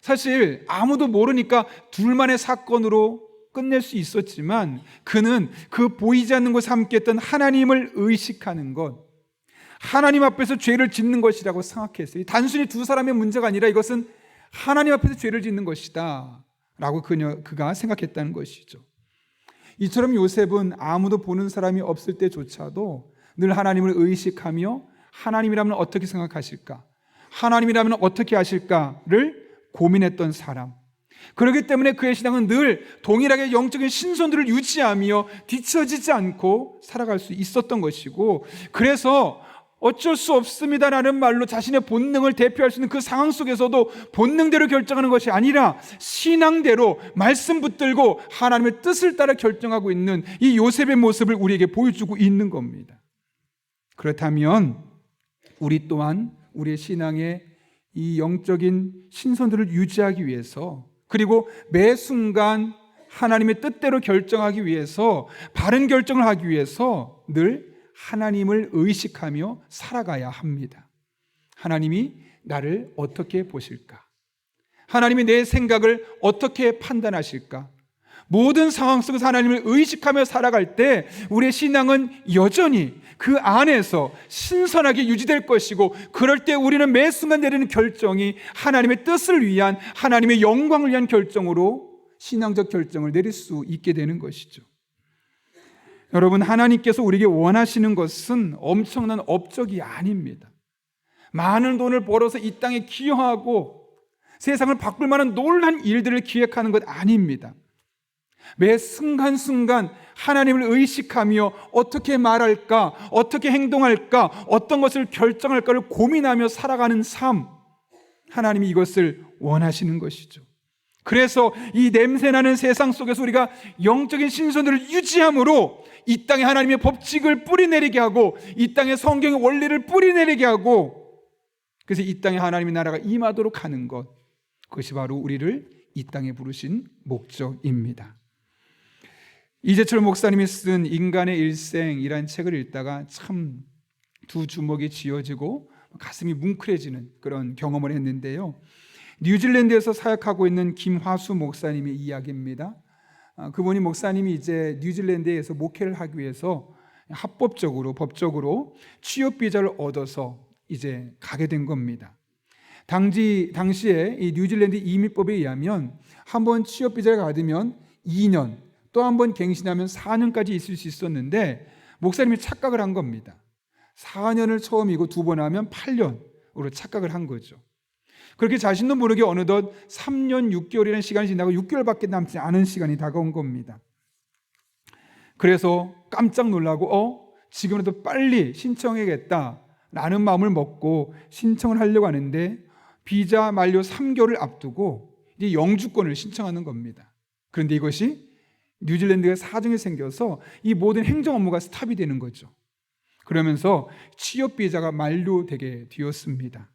사실 아무도 모르니까 둘만의 사건으로 끝낼 수 있었지만 그는 그 보이지 않는 곳에 함께했던 하나님을 의식하는 것, 하나님 앞에서 죄를 짓는 것이라고 생각했어요. 단순히 두 사람의 문제가 아니라 이것은 하나님 앞에서 죄를 짓는 것이다 라고 그가 생각했다는 것이죠. 이처럼 요셉은 아무도 보는 사람이 없을 때조차도 늘 하나님을 의식하며 하나님이라면 어떻게 생각하실까, 하나님이라면 어떻게 하실까를 고민했던 사람. 그렇기 때문에 그의 신앙은 늘 동일하게 영적인 신선도를 유지하며 뒤처지지 않고 살아갈 수 있었던 것이고, 그래서 어쩔 수 없습니다라는 말로 자신의 본능을 대표할 수 있는 그 상황 속에서도 본능대로 결정하는 것이 아니라 신앙대로 말씀 붙들고 하나님의 뜻을 따라 결정하고 있는 이 요셉의 모습을 우리에게 보여주고 있는 겁니다. 그렇다면 우리 또한 우리의 신앙의 이 영적인 신선도를 유지하기 위해서, 그리고 매 순간 하나님의 뜻대로 결정하기 위해서, 바른 결정을 하기 위해서 늘 하나님을 의식하며 살아가야 합니다. 하나님이 나를 어떻게 보실까? 하나님이 내 생각을 어떻게 판단하실까? 모든 상황 속에서 하나님을 의식하며 살아갈 때 우리의 신앙은 여전히 그 안에서 신선하게 유지될 것이고, 그럴 때 우리는 매 순간 내리는 결정이 하나님의 뜻을 위한, 하나님의 영광을 위한 결정으로 신앙적 결정을 내릴 수 있게 되는 것이죠. 여러분, 하나님께서 우리에게 원하시는 것은 엄청난 업적이 아닙니다. 많은 돈을 벌어서 이 땅에 기여하고 세상을 바꿀 만한 놀라운 일들을 기획하는 것 아닙니다. 매 순간순간 하나님을 의식하며 어떻게 말할까, 어떻게 행동할까, 어떤 것을 결정할까를 고민하며 살아가는 삶, 하나님이 이것을 원하시는 것이죠. 그래서 이 냄새나는 세상 속에서 우리가 영적인 신선도를 유지함으로 이 땅에 하나님의 법칙을 뿌리내리게 하고, 이 땅에 성경의 원리를 뿌리내리게 하고, 그래서 이 땅에 하나님의 나라가 임하도록 하는 것, 그것이 바로 우리를 이 땅에 부르신 목적입니다. 이재철 목사님이 쓴 인간의 일생이라는 책을 읽다가 참 두 주먹이 쥐어지고 가슴이 뭉클해지는 그런 경험을 했는데요. 뉴질랜드에서 사역하고 있는 김화수 목사님의 이야기입니다. 그분이 목사님이 이제 뉴질랜드에서 목회를 하기 위해서 합법적으로, 법적으로 취업 비자를 얻어서 이제 가게 된 겁니다. 당시에 이 뉴질랜드 이민법에 의하면 한 번 취업 비자를 받으면 2년, 또 한 번 갱신하면 4년까지 있을 수 있었는데 목사님이 착각을 한 겁니다. 4년을 처음이고 2번 하면 8년으로 착각을 한 거죠. 그렇게 자신도 모르게 어느덧 3년 6개월이라는 시간이 지나고 6개월밖에 남지 않은 시간이 다가온 겁니다. 그래서 깜짝 놀라고 지금이라도 빨리 신청해야겠다라는 마음을 먹고 신청을 하려고 하는데 비자 만료 3개월을 앞두고 이제 영주권을 신청하는 겁니다. 그런데 이것이 뉴질랜드가 사정이 생겨서 이 모든 행정 업무가 스탑이 되는 거죠. 그러면서 취업 비자가 만료되게 되었습니다.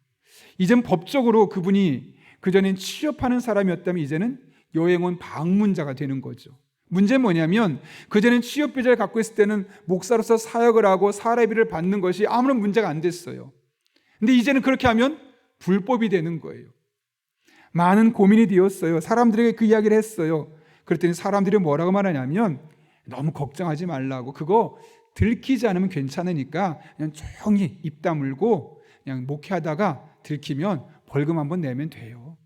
이젠 법적으로 그분이 그전엔 취업하는 사람이었다면 이제는 여행원 방문자가 되는 거죠. 문제는 뭐냐면 그전엔 취업 비자를 갖고 있을 때는 목사로서 사역을 하고 사례비를 받는 것이 아무런 문제가 안 됐어요. 근데 이제는 그렇게 하면 불법이 되는 거예요. 많은 고민이 되었어요. 사람들에게 그 이야기를 했어요. 그랬더니 사람들이 뭐라고 말하냐면 너무 걱정하지 말라고, 그거 들키지 않으면 괜찮으니까 그냥 조용히 입 다물고 그냥 목회하다가 들키면 벌금 한번 내면 돼요.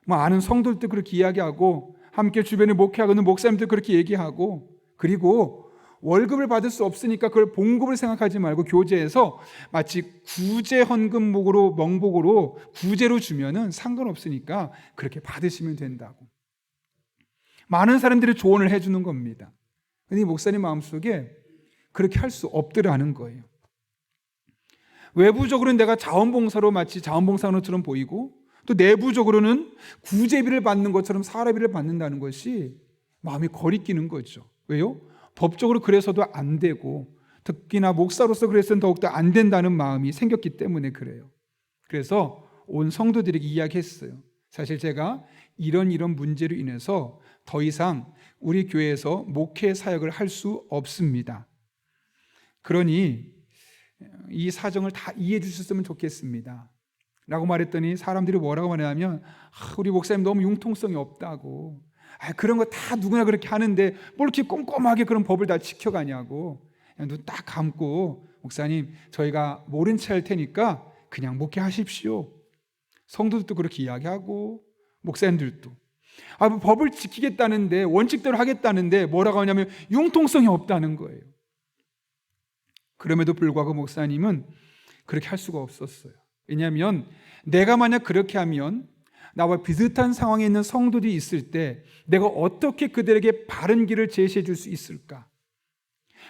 뭐 아는 성도들도 그렇게 이야기하고 함께 주변에 목회하고 있는 목사님도 그렇게 얘기하고, 그리고 월급을 받을 수 없으니까 그걸 봉급을 생각하지 말고 교제해서 마치 구제 헌금목으로 명목으로 구제로 주면은 상관없으니까 그렇게 받으시면 된다고 많은 사람들이 조언을 해주는 겁니다. 그런데 목사님 마음속에 그렇게 할 수 없더라는 거예요. 외부적으로는 내가 자원봉사로 마치 자원봉사로처럼 보이고 또 내부적으로는 구제비를 받는 것처럼 사례비를 받는다는 것이 마음이 거리끼는 거죠. 왜요? 법적으로 그래서도 안 되고 특히나 목사로서 그래서는 더욱더 안 된다는 마음이 생겼기 때문에 그래요. 그래서 온 성도들에게 이야기했어요. 사실 제가 이런 문제로 인해서 더 이상 우리 교회에서 목회 사역을 할 수 없습니다. 그러니 이 사정을 다 이해해 주셨으면 좋겠습니다 라고 말했더니 사람들이 뭐라고 말하냐면 우리 목사님 너무 융통성이 없다고, 그런 거 다 누구나 그렇게 하는데 뭘 이렇게 꼼꼼하게 그런 법을 다 지켜가냐고, 눈 딱 감고 목사님 저희가 모른 채 할 테니까 그냥 목회하십시오. 성도들도 그렇게 이야기하고 목사님들도 법을 지키겠다는데 원칙대로 하겠다는데 뭐라고 하냐면 융통성이 없다는 거예요. 그럼에도 불구하고 목사님은 그렇게 할 수가 없었어요. 왜냐하면 내가 만약 그렇게 하면 나와 비슷한 상황에 있는 성도들이 있을 때 내가 어떻게 그들에게 바른 길을 제시해 줄 수 있을까?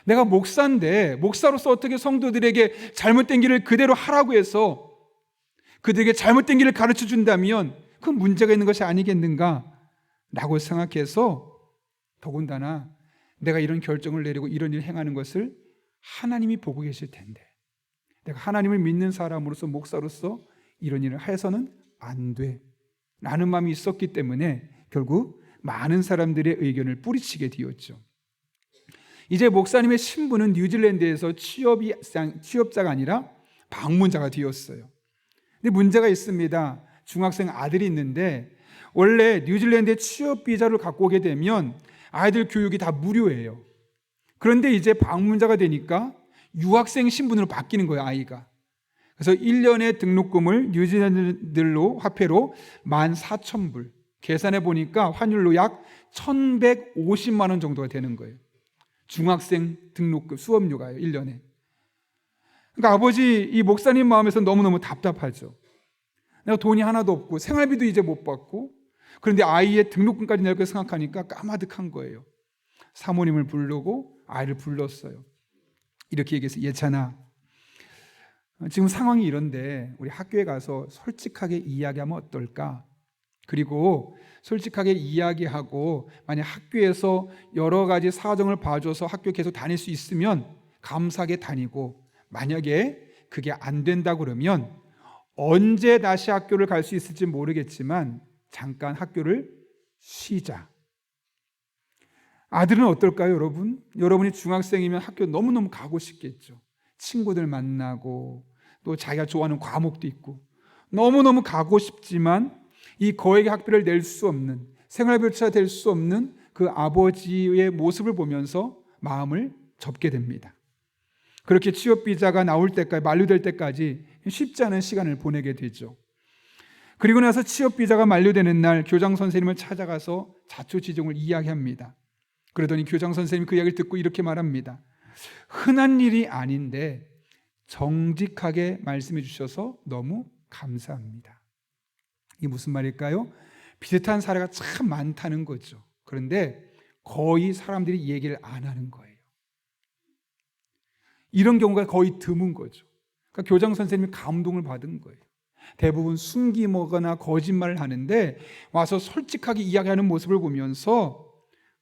내가 목사인데 목사로서 어떻게 성도들에게 잘못된 길을 그대로 하라고 해서 그들에게 잘못된 길을 가르쳐 준다면 그건 문제가 있는 것이 아니겠는가? 라고 생각해서 더군다나 내가 이런 결정을 내리고 이런 일을 행하는 것을 하나님이 보고 계실 텐데 내가 하나님을 믿는 사람으로서 목사로서 이런 일을 해서는 안 돼 라는 마음이 있었기 때문에 결국 많은 사람들의 의견을 뿌리치게 되었죠. 이제 목사님의 신분은 뉴질랜드에서 취업자가 아니라 방문자가 되었어요. 근데 문제가 있습니다. 중학생 아들이 있는데 원래 뉴질랜드에 취업 비자를 갖고 오게 되면 아이들 교육이 다 무료예요. 그런데 이제 방문자가 되니까 유학생 신분으로 바뀌는 거예요, 아이가. 그래서 1년의 등록금을 뉴질랜드로 화폐로 14,000불, 계산해 보니까 환율로 약 1,150만 원 정도가 되는 거예요. 중학생 등록금 수업료가요, 1년에. 그러니까 아버지 이 목사님 마음에서 너무너무 답답하죠. 내가 돈이 하나도 없고 생활비도 이제 못 받고 그런데 아이의 등록금까지 낼 거 생각하니까 까마득한 거예요. 사모님을 부르고 아이를 불렀어요. 이렇게 얘기해서 예찬아, 지금 상황이 이런데 우리 학교에 가서 솔직하게 이야기하면 어떨까? 그리고 솔직하게 이야기하고 만약 학교에서 여러 가지 사정을 봐줘서 학교 계속 다닐 수 있으면 감사하게 다니고 만약에 그게 안 된다 그러면 언제 다시 학교를 갈 수 있을지 모르겠지만 잠깐 학교를 쉬자. 아들은 어떨까요, 여러분? 여러분이 중학생이면 학교 너무너무 가고 싶겠죠. 친구들 만나고 또 자기가 좋아하는 과목도 있고 너무너무 가고 싶지만 이 거액의 학비를 낼 수 없는, 생활비조차 될 수 없는 그 아버지의 모습을 보면서 마음을 접게 됩니다. 그렇게 취업 비자가 나올 때까지, 만료될 때까지 쉽지 않은 시간을 보내게 되죠. 그리고 나서 취업비자가 만료되는 날 교장 선생님을 찾아가서 자초지종을 이야기합니다. 그러더니 교장 선생님이 그 이야기를 듣고 이렇게 말합니다. 흔한 일이 아닌데 정직하게 말씀해 주셔서 너무 감사합니다. 이게 무슨 말일까요? 비슷한 사례가 참 많다는 거죠. 그런데 거의 사람들이 이 얘기를 안 하는 거예요. 이런 경우가 거의 드문 거죠. 그러니까 교장 선생님이 감동을 받은 거예요. 대부분 숨기거나 거짓말을 하는데 와서 솔직하게 이야기하는 모습을 보면서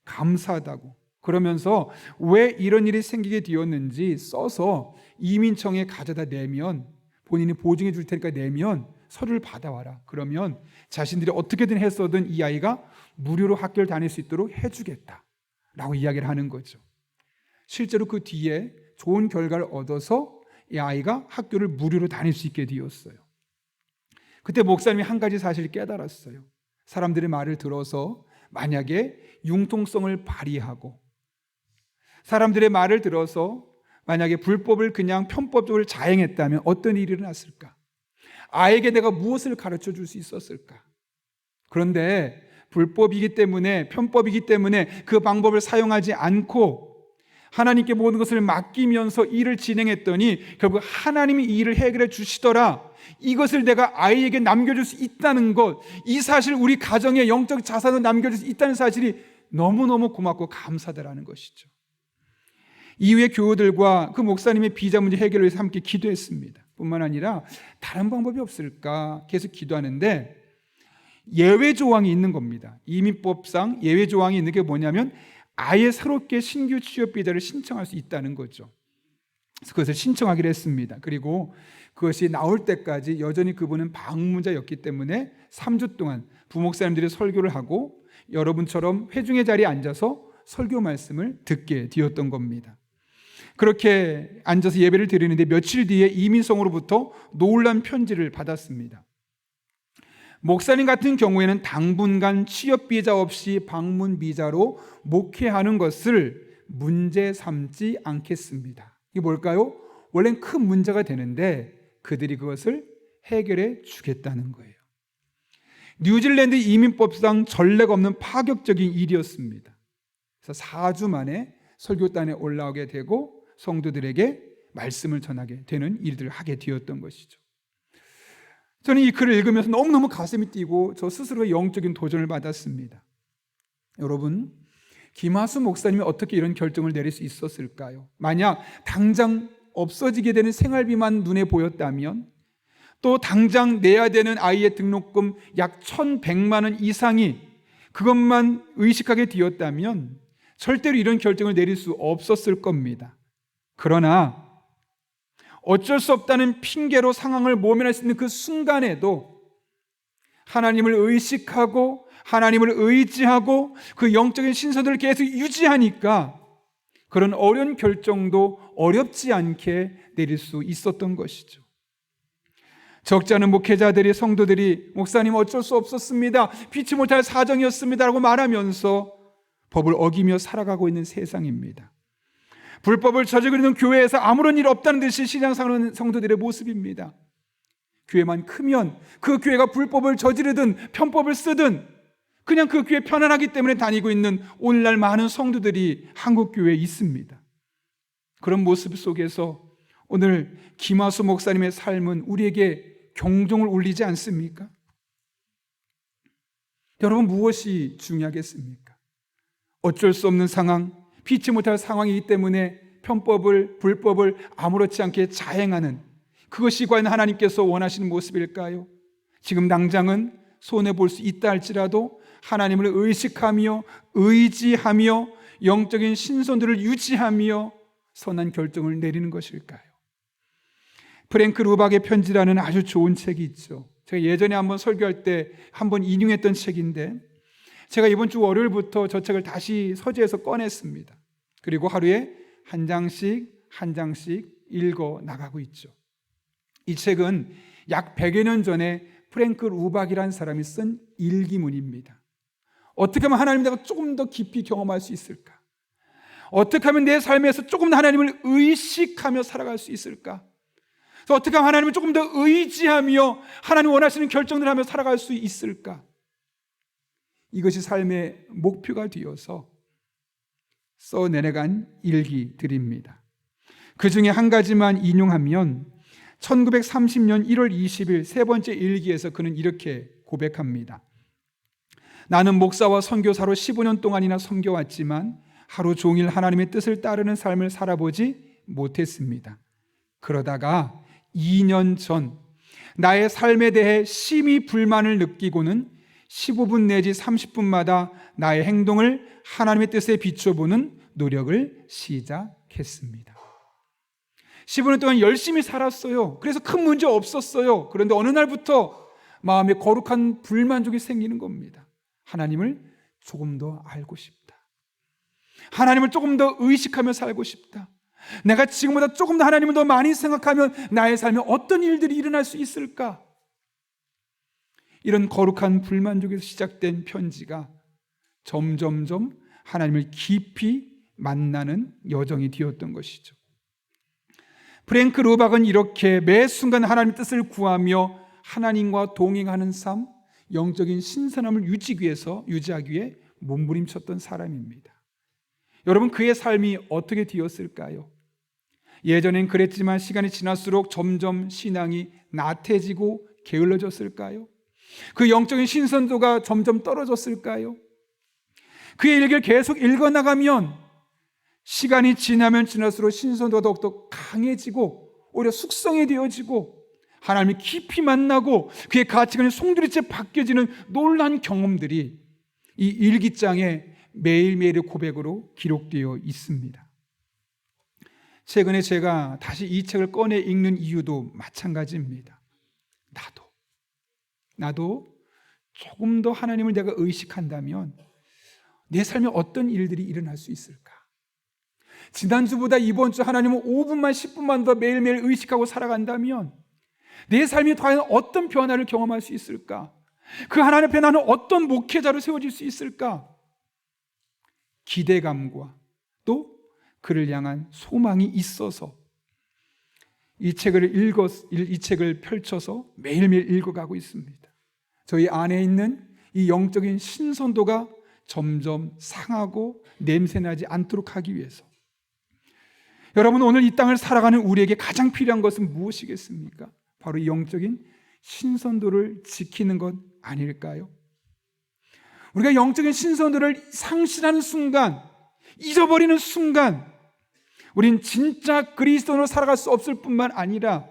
감사하다고, 그러면서 왜 이런 일이 생기게 되었는지 써서 이민청에 가져다 내면, 본인이 보증해 줄 테니까 내면 서류를 받아와라. 그러면 자신들이 어떻게든 해서든 이 아이가 무료로 학교를 다닐 수 있도록 해주겠다라고 이야기를 하는 거죠. 실제로 그 뒤에 좋은 결과를 얻어서 이 아이가 학교를 무료로 다닐 수 있게 되었어요. 그때 목사님이 한 가지 사실을 깨달았어요. 사람들의 말을 들어서 만약에 융통성을 발휘하고 사람들의 말을 들어서 만약에 불법을 그냥 편법적으로 자행했다면 어떤 일이 일어났을까? 아이에게 내가 무엇을 가르쳐 줄 수 있었을까? 그런데 불법이기 때문에, 편법이기 때문에 그 방법을 사용하지 않고 하나님께 모든 것을 맡기면서 일을 진행했더니 결국 하나님이 이 일을 해결해 주시더라. 이것을 내가 아이에게 남겨줄 수 있다는 것, 이 사실, 우리 가정의 영적 자산을 남겨줄 수 있다는 사실이 너무너무 고맙고 감사하다라는 것이죠. 이후에 교우들과 그 목사님의 비자 문제 해결을 위해서 함께 기도했습니다. 뿐만 아니라 다른 방법이 없을까 계속 기도하는데 예외 조항이 있는 겁니다. 이민법상 예외 조항이 있는 게 뭐냐면 아예 새롭게 신규 취업 비자를 신청할 수 있다는 거죠. 그래서 그것을 신청하기로 했습니다. 그리고 그것이 나올 때까지 여전히 그분은 방문자였기 때문에 3주 동안 부목사님들이 설교를 하고 여러분처럼 회중의 자리에 앉아서 설교 말씀을 듣게 되었던 겁니다. 그렇게 앉아서 예배를 드리는데 며칠 뒤에 이민성으로부터 놀란 편지를 받았습니다. 목사님 같은 경우에는 당분간 취업 비자 없이 방문 비자로 목회하는 것을 문제 삼지 않겠습니다. 이게 뭘까요? 원래는 큰 문제가 되는데 그들이 그것을 해결해 주겠다는 거예요. 뉴질랜드 이민법상 전례가 없는 파격적인 일이었습니다. 그래서 4주 만에 설교단에 올라오게 되고 성도들에게 말씀을 전하게 되는 일들을 하게 되었던 것이죠. 저는 이 글을 읽으면서 너무너무 가슴이 뛰고 저 스스로 영적인 도전을 받았습니다. 여러분, 김하수 목사님이 어떻게 이런 결정을 내릴 수 있었을까요? 만약 당장 없어지게 되는 생활비만 눈에 보였다면, 또 당장 내야 되는 아이의 등록금 약 1,100만 원 이상이 그것만 의식하게 되었다면 절대로 이런 결정을 내릴 수 없었을 겁니다. 그러나 어쩔 수 없다는 핑계로 상황을 모면할 수 있는 그 순간에도 하나님을 의식하고 하나님을 의지하고 그 영적인 신선들을 계속 유지하니까 그런 어려운 결정도 어렵지 않게 내릴 수 있었던 것이죠. 적지 않은 목회자들이, 성도들이 목사님 어쩔 수 없었습니다, 피치 못할 사정이었습니다 라고 말하면서 법을 어기며 살아가고 있는 세상입니다. 불법을 저지르고 있는 교회에서 아무런 일 없다는 듯이 신앙생활하는 성도들의 모습입니다. 교회만 크면 그 교회가 불법을 저지르든 편법을 쓰든 그냥 그 교회 편안하기 때문에 다니고 있는 오늘날 많은 성도들이 한국 교회에 있습니다. 그런 모습 속에서 오늘 김하수 목사님의 삶은 우리에게 경종을 울리지 않습니까? 여러분, 무엇이 중요하겠습니까? 어쩔 수 없는 상황, 피치 못할 상황이기 때문에 편법을, 불법을 아무렇지 않게 자행하는 그것이 과연 하나님께서 원하시는 모습일까요? 지금 당장은 손해볼 수 있다 할지라도 하나님을 의식하며 의지하며 영적인 신선들을 유지하며 선한 결정을 내리는 것일까요? 프랭크 루박의 편지라는 아주 좋은 책이 있죠. 제가 예전에 한번 설교할 때 한번 인용했던 책인데 제가 이번 주 월요일부터 저 책을 다시 서재에서 꺼냈습니다. 그리고 하루에 한 장씩 읽어 나가고 있죠. 이 책은 약 100여 년 전에 프랭크 루박이라는 사람이 쓴 일기문입니다. 어떻게 하면 하나님을 내가 조금 더 깊이 경험할 수 있을까? 어떻게 하면 내 삶에서 조금 더 하나님을 의식하며 살아갈 수 있을까? 그래서 어떻게 하면 하나님을 조금 더 의지하며 하나님 원하시는 결정을 하며 살아갈 수 있을까? 이것이 삶의 목표가 되어서 써내려간 일기들입니다. 그 중에 한 가지만 인용하면 1930년 1월 20일 세 번째 일기에서 그는 이렇게 고백합니다. 나는 목사와 선교사로 15년 동안이나 섬겨왔지만 하루 종일 하나님의 뜻을 따르는 삶을 살아보지 못했습니다. 그러다가 2년 전 나의 삶에 대해 심히 불만을 느끼고는 15분 내지 30분마다 나의 행동을 하나님의 뜻에 비춰보는 노력을 시작했습니다. 15년 동안 열심히 살았어요. 그래서 큰 문제 없었어요. 그런데 어느 날부터 마음에 거룩한 불만족이 생기는 겁니다. 하나님을 조금 더 알고 싶다. 하나님을 조금 더 의식하며 살고 싶다. 내가 지금보다 조금 더 하나님을 더 많이 생각하면 나의 삶에 어떤 일들이 일어날 수 있을까? 이런 거룩한 불만족에서 시작된 편지가 점점점 하나님을 깊이 만나는 여정이 되었던 것이죠. 프랭크 루박은 이렇게 매 순간 하나님의 뜻을 구하며 하나님과 동행하는 삶, 영적인 신선함을 유지하기 위해 몸부림쳤던 사람입니다. 여러분, 그의 삶이 어떻게 되었을까요? 예전엔 그랬지만 시간이 지날수록 점점 신앙이 나태해지고 게을러졌을까요? 그 영적인 신선도가 점점 떨어졌을까요? 그의 일기를 계속 읽어나가면 시간이 지나면 지날수록 신선도가 더욱더 강해지고 오히려 숙성이 되어지고 하나님을 깊이 만나고 그의 가치관이 송두리째 바뀌어지는 놀라운 경험들이 이 일기장에 매일매일의 고백으로 기록되어 있습니다. 최근에 제가 다시 이 책을 꺼내 읽는 이유도 마찬가지입니다. 나도 조금 더 하나님을 내가 의식한다면 내 삶에 어떤 일들이 일어날 수 있을까? 지난주보다 이번 주 하나님을 5분만 10분만 더 매일매일 의식하고 살아간다면 내 삶이 과연 어떤 변화를 경험할 수 있을까? 그 하나님 앞에 나는 어떤 목회자로 세워질 수 있을까? 기대감과 또 그를 향한 소망이 있어서 이 책을 펼쳐서 매일매일 읽어가고 있습니다. 저희 안에 있는 이 영적인 신선도가 점점 상하고 냄새나지 않도록 하기 위해서. 여러분, 오늘 이 땅을 살아가는 우리에게 가장 필요한 것은 무엇이겠습니까? 바로 이 영적인 신선도를 지키는 것 아닐까요? 우리가 영적인 신선도를 상실하는 순간, 잊어버리는 순간 우린 진짜 그리스도인으로 살아갈 수 없을 뿐만 아니라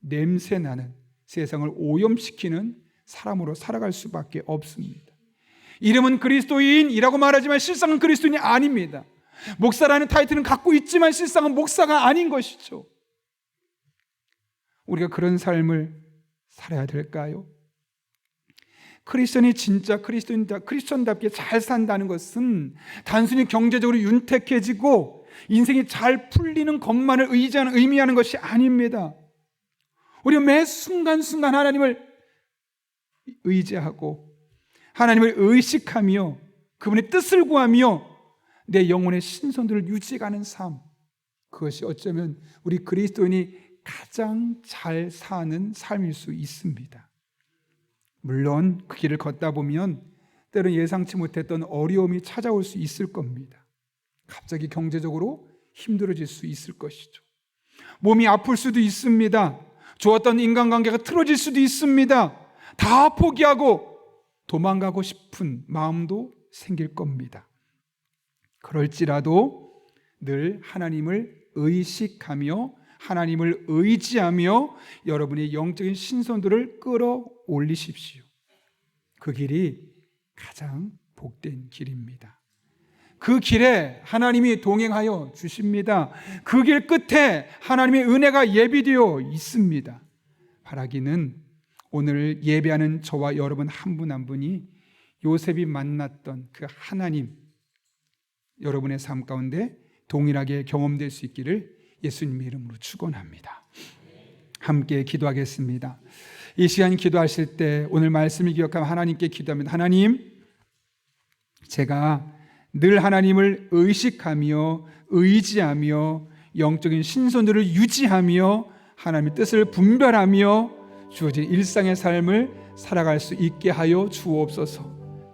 냄새나는 세상을 오염시키는 사람으로 살아갈 수밖에 없습니다. 이름은 그리스도인이라고 말하지만 실상은 그리스도인이 아닙니다. 목사라는 타이틀은 갖고 있지만 실상은 목사가 아닌 것이죠. 우리가 그런 삶을 살아야 될까요? 크리스천이 진짜 크리스천답게 잘 산다는 것은 단순히 경제적으로 윤택해지고 인생이 잘 풀리는 것만을 의미하는 것이 아닙니다. 우리가 매 순간순간 하나님을 의지하고 하나님을 의식하며 그분의 뜻을 구하며 내 영혼의 신선도를 유지해가는 삶, 그것이 어쩌면 우리 그리스도인이 가장 잘 사는 삶일 수 있습니다. 물론 그 길을 걷다 보면 때로는 예상치 못했던 어려움이 찾아올 수 있을 겁니다. 갑자기 경제적으로 힘들어질 수 있을 것이죠. 몸이 아플 수도 있습니다. 좋았던 인간관계가 틀어질 수도 있습니다. 다 포기하고 도망가고 싶은 마음도 생길 겁니다. 그럴지라도 늘 하나님을 의식하며 하나님을 의지하며 여러분의 영적인 신선도를 끌어올리십시오. 그 길이 가장 복된 길입니다. 그 길에 하나님이 동행하여 주십니다. 그 길 끝에 하나님의 은혜가 예비되어 있습니다. 바라기는 오늘 예배하는 저와 여러분 한 분 한 분이 요셉이 만났던 그 하나님, 여러분의 삶 가운데 동일하게 경험될 수 있기를 예수님의 이름으로 축원합니다. 함께 기도하겠습니다. 이 시간 기도하실 때 오늘 말씀을 기억하며 하나님께 기도합니다. 하나님, 제가 늘 하나님을 의식하며 의지하며 영적인 신선도를 유지하며 하나님의 뜻을 분별하며 주어진 일상의 삶을 살아갈 수 있게 하여 주옵소서.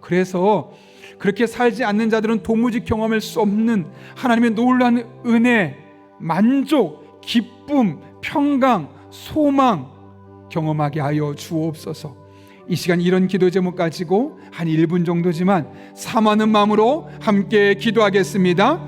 그래서 그렇게 살지 않는 자들은 도무지 경험할 수 없는 하나님의 놀라운 은혜, 만족, 기쁨, 평강, 소망 경험하게 하여 주옵소서. 이 시간 이런 기도 제목 가지고 한 1분 정도지만 사모하는 마음으로 함께 기도하겠습니다.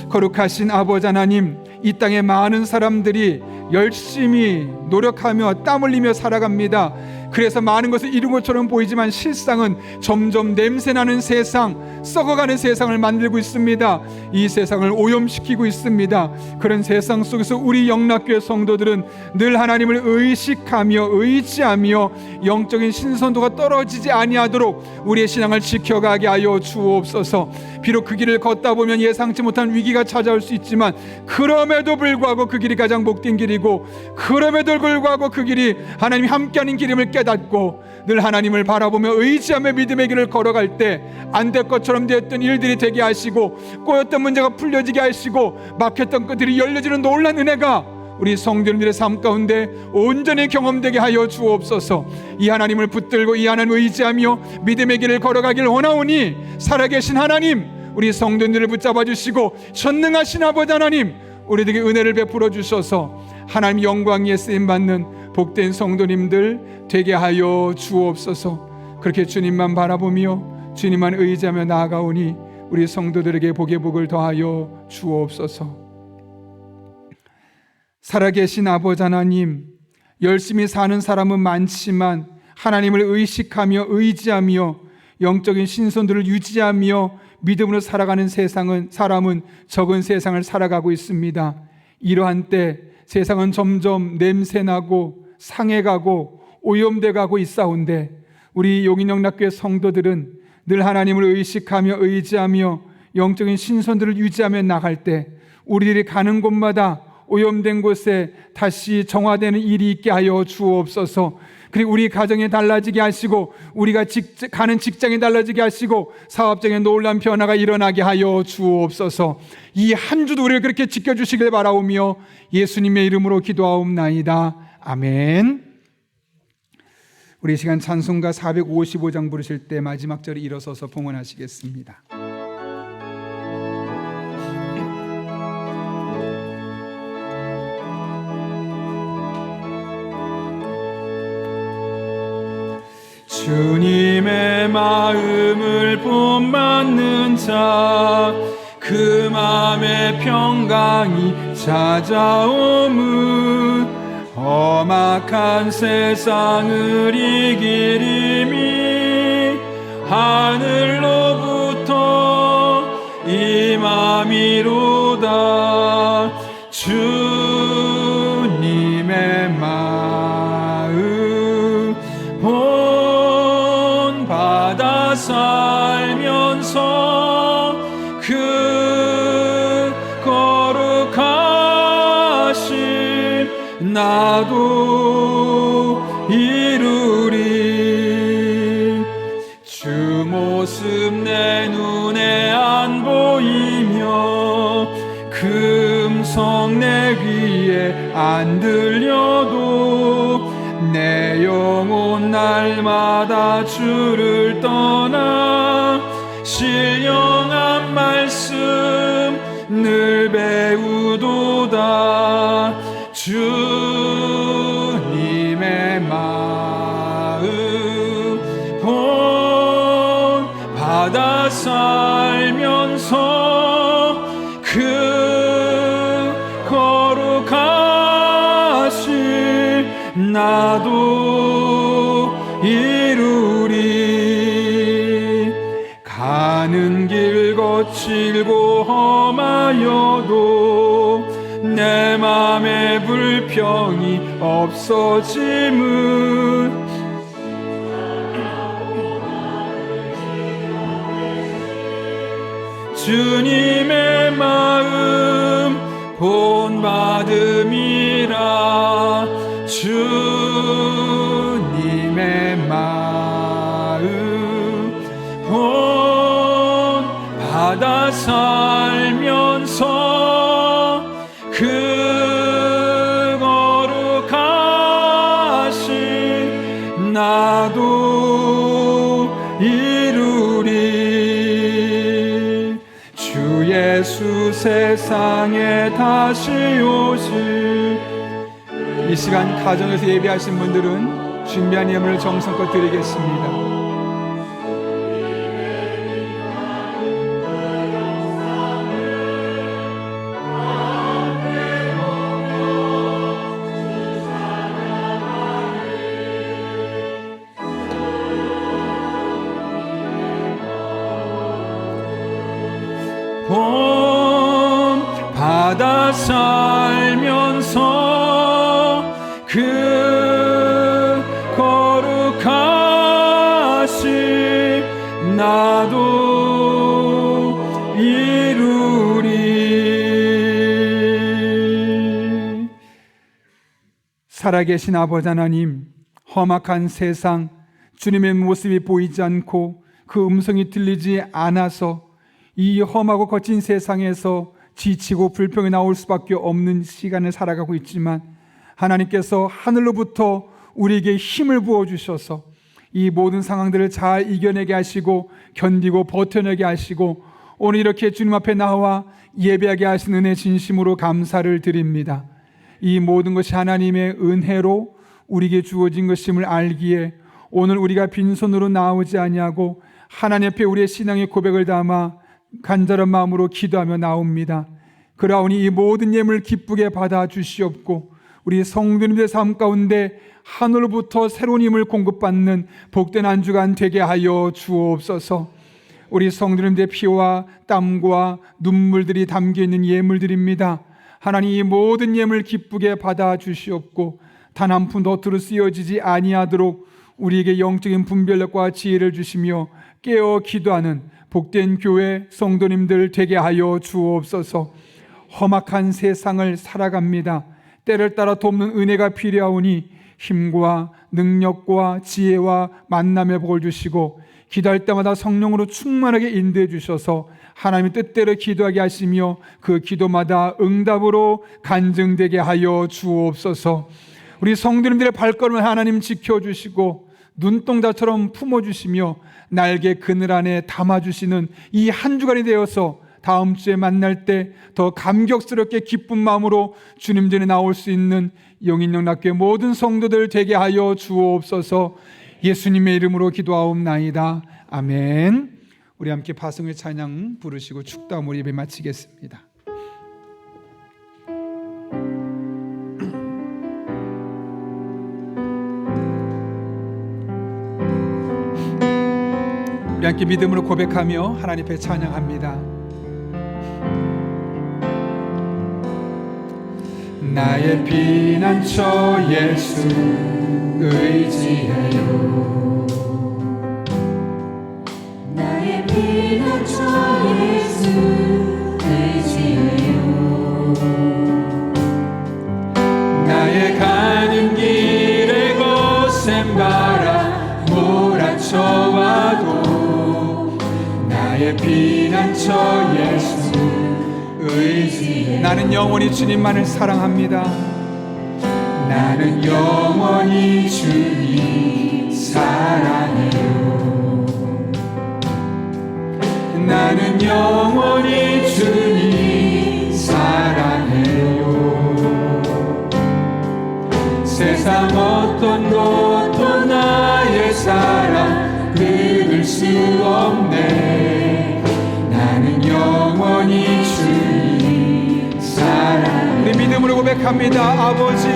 거룩하신 아버지 하나님, 이 땅에 많은 사람들이 열심히 노력하며 땀 흘리며 살아갑니다. 그래서 많은 것을 이룬 것처럼 보이지만 실상은 점점 냄새나는 세상, 썩어가는 세상을 만들고 있습니다. 이 세상을 오염시키고 있습니다. 그런 세상 속에서 우리 영락교회 성도들은 늘 하나님을 의식하며 의지하며 영적인 신선도가 떨어지지 아니하도록 우리의 신앙을 지켜가게 하여 주옵소서. 비록 그 길을 걷다 보면 예상치 못한 위기가 찾아올 수 있지만 그럼에도 불구하고 그 길이 가장 복된 길이고, 그럼에도 불구하고 그 길이 하나님이 함께하는 길임을 깨닫고 늘 하나님을 바라보며 의지하며 믿음의 길을 걸어갈 때 안 될 것처럼 되었던 일들이 되게 하시고, 꼬였던 문제가 풀려지게 하시고, 막혔던 것들이 열려지는 놀라운 은혜가 우리 성도님들의 삶 가운데 온전히 경험되게 하여 주옵소서. 이 하나님을 붙들고 이 하나님을 의지하며 믿음의 길을 걸어가길 원하오니 살아계신 하나님, 우리 성도님들을 붙잡아 주시고 전능하신 아버지 하나님, 우리에게 은혜를 베풀어 주셔서 하나님 영광에 쓰임받는 복된 성도님들 되게 하여 주옵소서. 그렇게 주님만 바라보며 주님만 의지하며 나아가오니 우리 성도들에게 복의 복을 더하여 주옵소서. 살아계신 아버지 하나님, 열심히 사는 사람은 많지만 하나님을 의식하며 의지하며 영적인 신선도를 유지하며 믿음으로 살아가는 사람은 적은 세상을 살아가고 있습니다. 이러한 때 세상은 점점 냄새나고 상해가고 오염돼가고 있사온데, 우리 용인영락교회 성도들은 늘 하나님을 의식하며 의지하며 영적인 신선도를 유지하며 나갈 때 우리들이 가는 곳마다 오염된 곳에 다시 정화되는 일이 있게 하여 주옵소서. 그리고 우리 가정이 달라지게 하시고, 우리가 가는 직장이 달라지게 하시고, 사업장에 놀라운 변화가 일어나게 하여 주옵소서. 이 한 주도 우리를 그렇게 지켜주시길 바라오며 예수님의 이름으로 기도하옵나이다. 아멘. 우리 이 시간 찬송가 455장 부르실 때 마지막 절에 일어서서 봉헌하시겠습니다. 주님의 마음을 본받는 자, 그 마음의 평강이 찾아오문 험악한 세상을 이기림이 하늘로부터 임함이로다. 주님의 마음 본받아 살면서 그 거룩하심 나도 이루리. 주 모습 내 눈에 안 보이며 금성 내 귀에 안 들려도 내 영혼 날마다 주를 떠나 신령한 말씀 늘 배우도다. 주님의 마음 본받아 살면서 그 거룩하심 나도 이루리. 가는 길 거칠고 험하여도 내 맘에 불평이 없어짐은 주님의 마음 본받음이라. 주님의 마음 본받아 살면서 그 거룩한 예수 세상에 다시 오실. 이 시간 가정에서 예배하신 분들은 준비한 예물을 정성껏 드리겠습니다. 본 받아 살면서 그 거룩하심 나도 이루리. 살아계신 아버지 하나님, 험악한 세상, 주님의 모습이 보이지 않고 그 음성이 들리지 않아서 이 험하고 거친 세상에서 지치고 불평이 나올 수밖에 없는 시간을 살아가고 있지만, 하나님께서 하늘로부터 우리에게 힘을 부어주셔서 이 모든 상황들을 잘 이겨내게 하시고 견디고 버텨내게 하시고 오늘 이렇게 주님 앞에 나와 예배하게 하신 은혜 진심으로 감사를 드립니다. 이 모든 것이 하나님의 은혜로 우리에게 주어진 것임을 알기에 오늘 우리가 빈손으로 나오지 아니하고 하나님 앞에 우리의 신앙의 고백을 담아 간절한 마음으로 기도하며 나옵니다. 그러하오니 이 모든 예물 기쁘게 받아 주시옵고 우리 성도님들의 삶 가운데 하늘로부터 새로운 힘을 공급받는 복된 한 주간 되게 하여 주옵소서. 우리 성도님들의 피와 땀과 눈물들이 담겨있는 예물들입니다. 하나님, 이 모든 예물 기쁘게 받아 주시옵고 단 한 푼 덧으로 쓰여지지 아니하도록 우리에게 영적인 분별력과 지혜를 주시며 깨어 기도하는 복된 교회 성도님들 되게 하여 주옵소서. 험악한 세상을 살아갑니다. 때를 따라 돕는 은혜가 필요하오니 힘과 능력과 지혜와 만남의 복을 주시고 기도할 때마다 성령으로 충만하게 인도해 주셔서 하나님의 뜻대로 기도하게 하시며 그 기도마다 응답으로 간증되게 하여 주옵소서. 우리 성도님들의 발걸음을 하나님 지켜주시고 눈동자처럼 품어주시며 날개 그늘 안에 담아주시는 이 한 주간이 되어서 다음 주에 만날 때 더 감격스럽게 기쁜 마음으로 주님 전에 나올 수 있는 영인영락교회 모든 성도들 되게 하여 주옵소서. 예수님의 이름으로 기도하옵나이다. 아멘. 우리 함께 파송의 찬양 부르시고 축도함으로 예배 마치겠습니다. 우리 함께 믿음으로 고백하며 하나님 앞에 찬양합니다. 나의 피난처 예수 의지해요. 나의 피난처 예수 의지해요. 나의 가는 길에 거센 바람 몰아쳐와도 나의 피난처 예수 의지해. 나는 영원히 주님만을 사랑합니다. 나는 영원히 주님 사랑해요. 나는 영원히 주님 사랑해요. 세상 어떤 것도 나의 사랑 끊을 수 없네. 나는 영원히 주님 사랑. 우리 믿음으로 고백합니다. 아버지,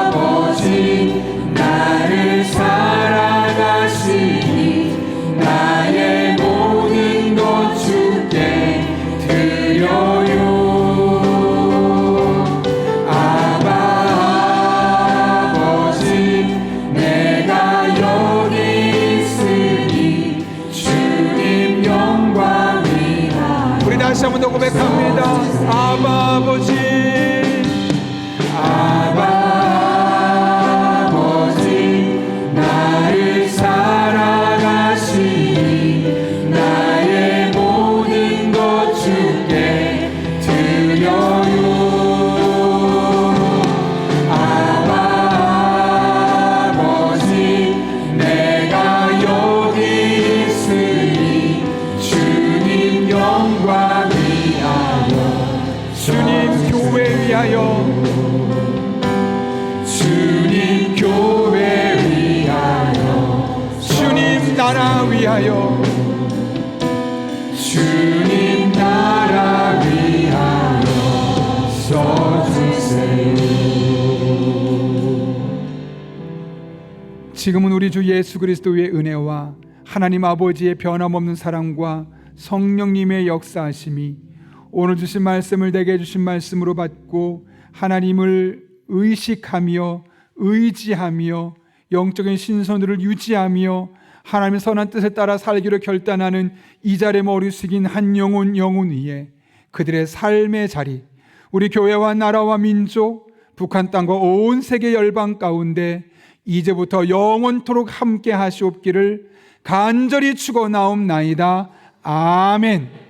아버지 나를 사랑하시니 나의 모든 것 주께 드려요. 아버지 내가 여기 있으니 주님 영광 위하여. 우리 다시 한 번 더 고백합니다. 아버지, 아버지 나를 사랑하시니 나의 모든 것 주께 드려요. 아버지 내가 여기 있으니 주 주님 나라 위하여 써주세요. 지금은 우리 주 예수 그리스도의 은혜와 하나님 아버지의 변함없는 사랑과 성령님의 역사하심이 오늘 주신 말씀을 내게 주신 말씀으로 받고 하나님을 의식하며 의지하며 영적인 신선도를 유지하며 하나님의 선한 뜻에 따라 살기로 결단하는 이 자리에 머리 숙인 한 영혼 위에 그들의 삶의 자리, 우리 교회와 나라와 민족, 북한 땅과 온 세계 열방 가운데 이제부터 영원토록 함께 하시옵기를 간절히 축원하옵나이다. 아멘.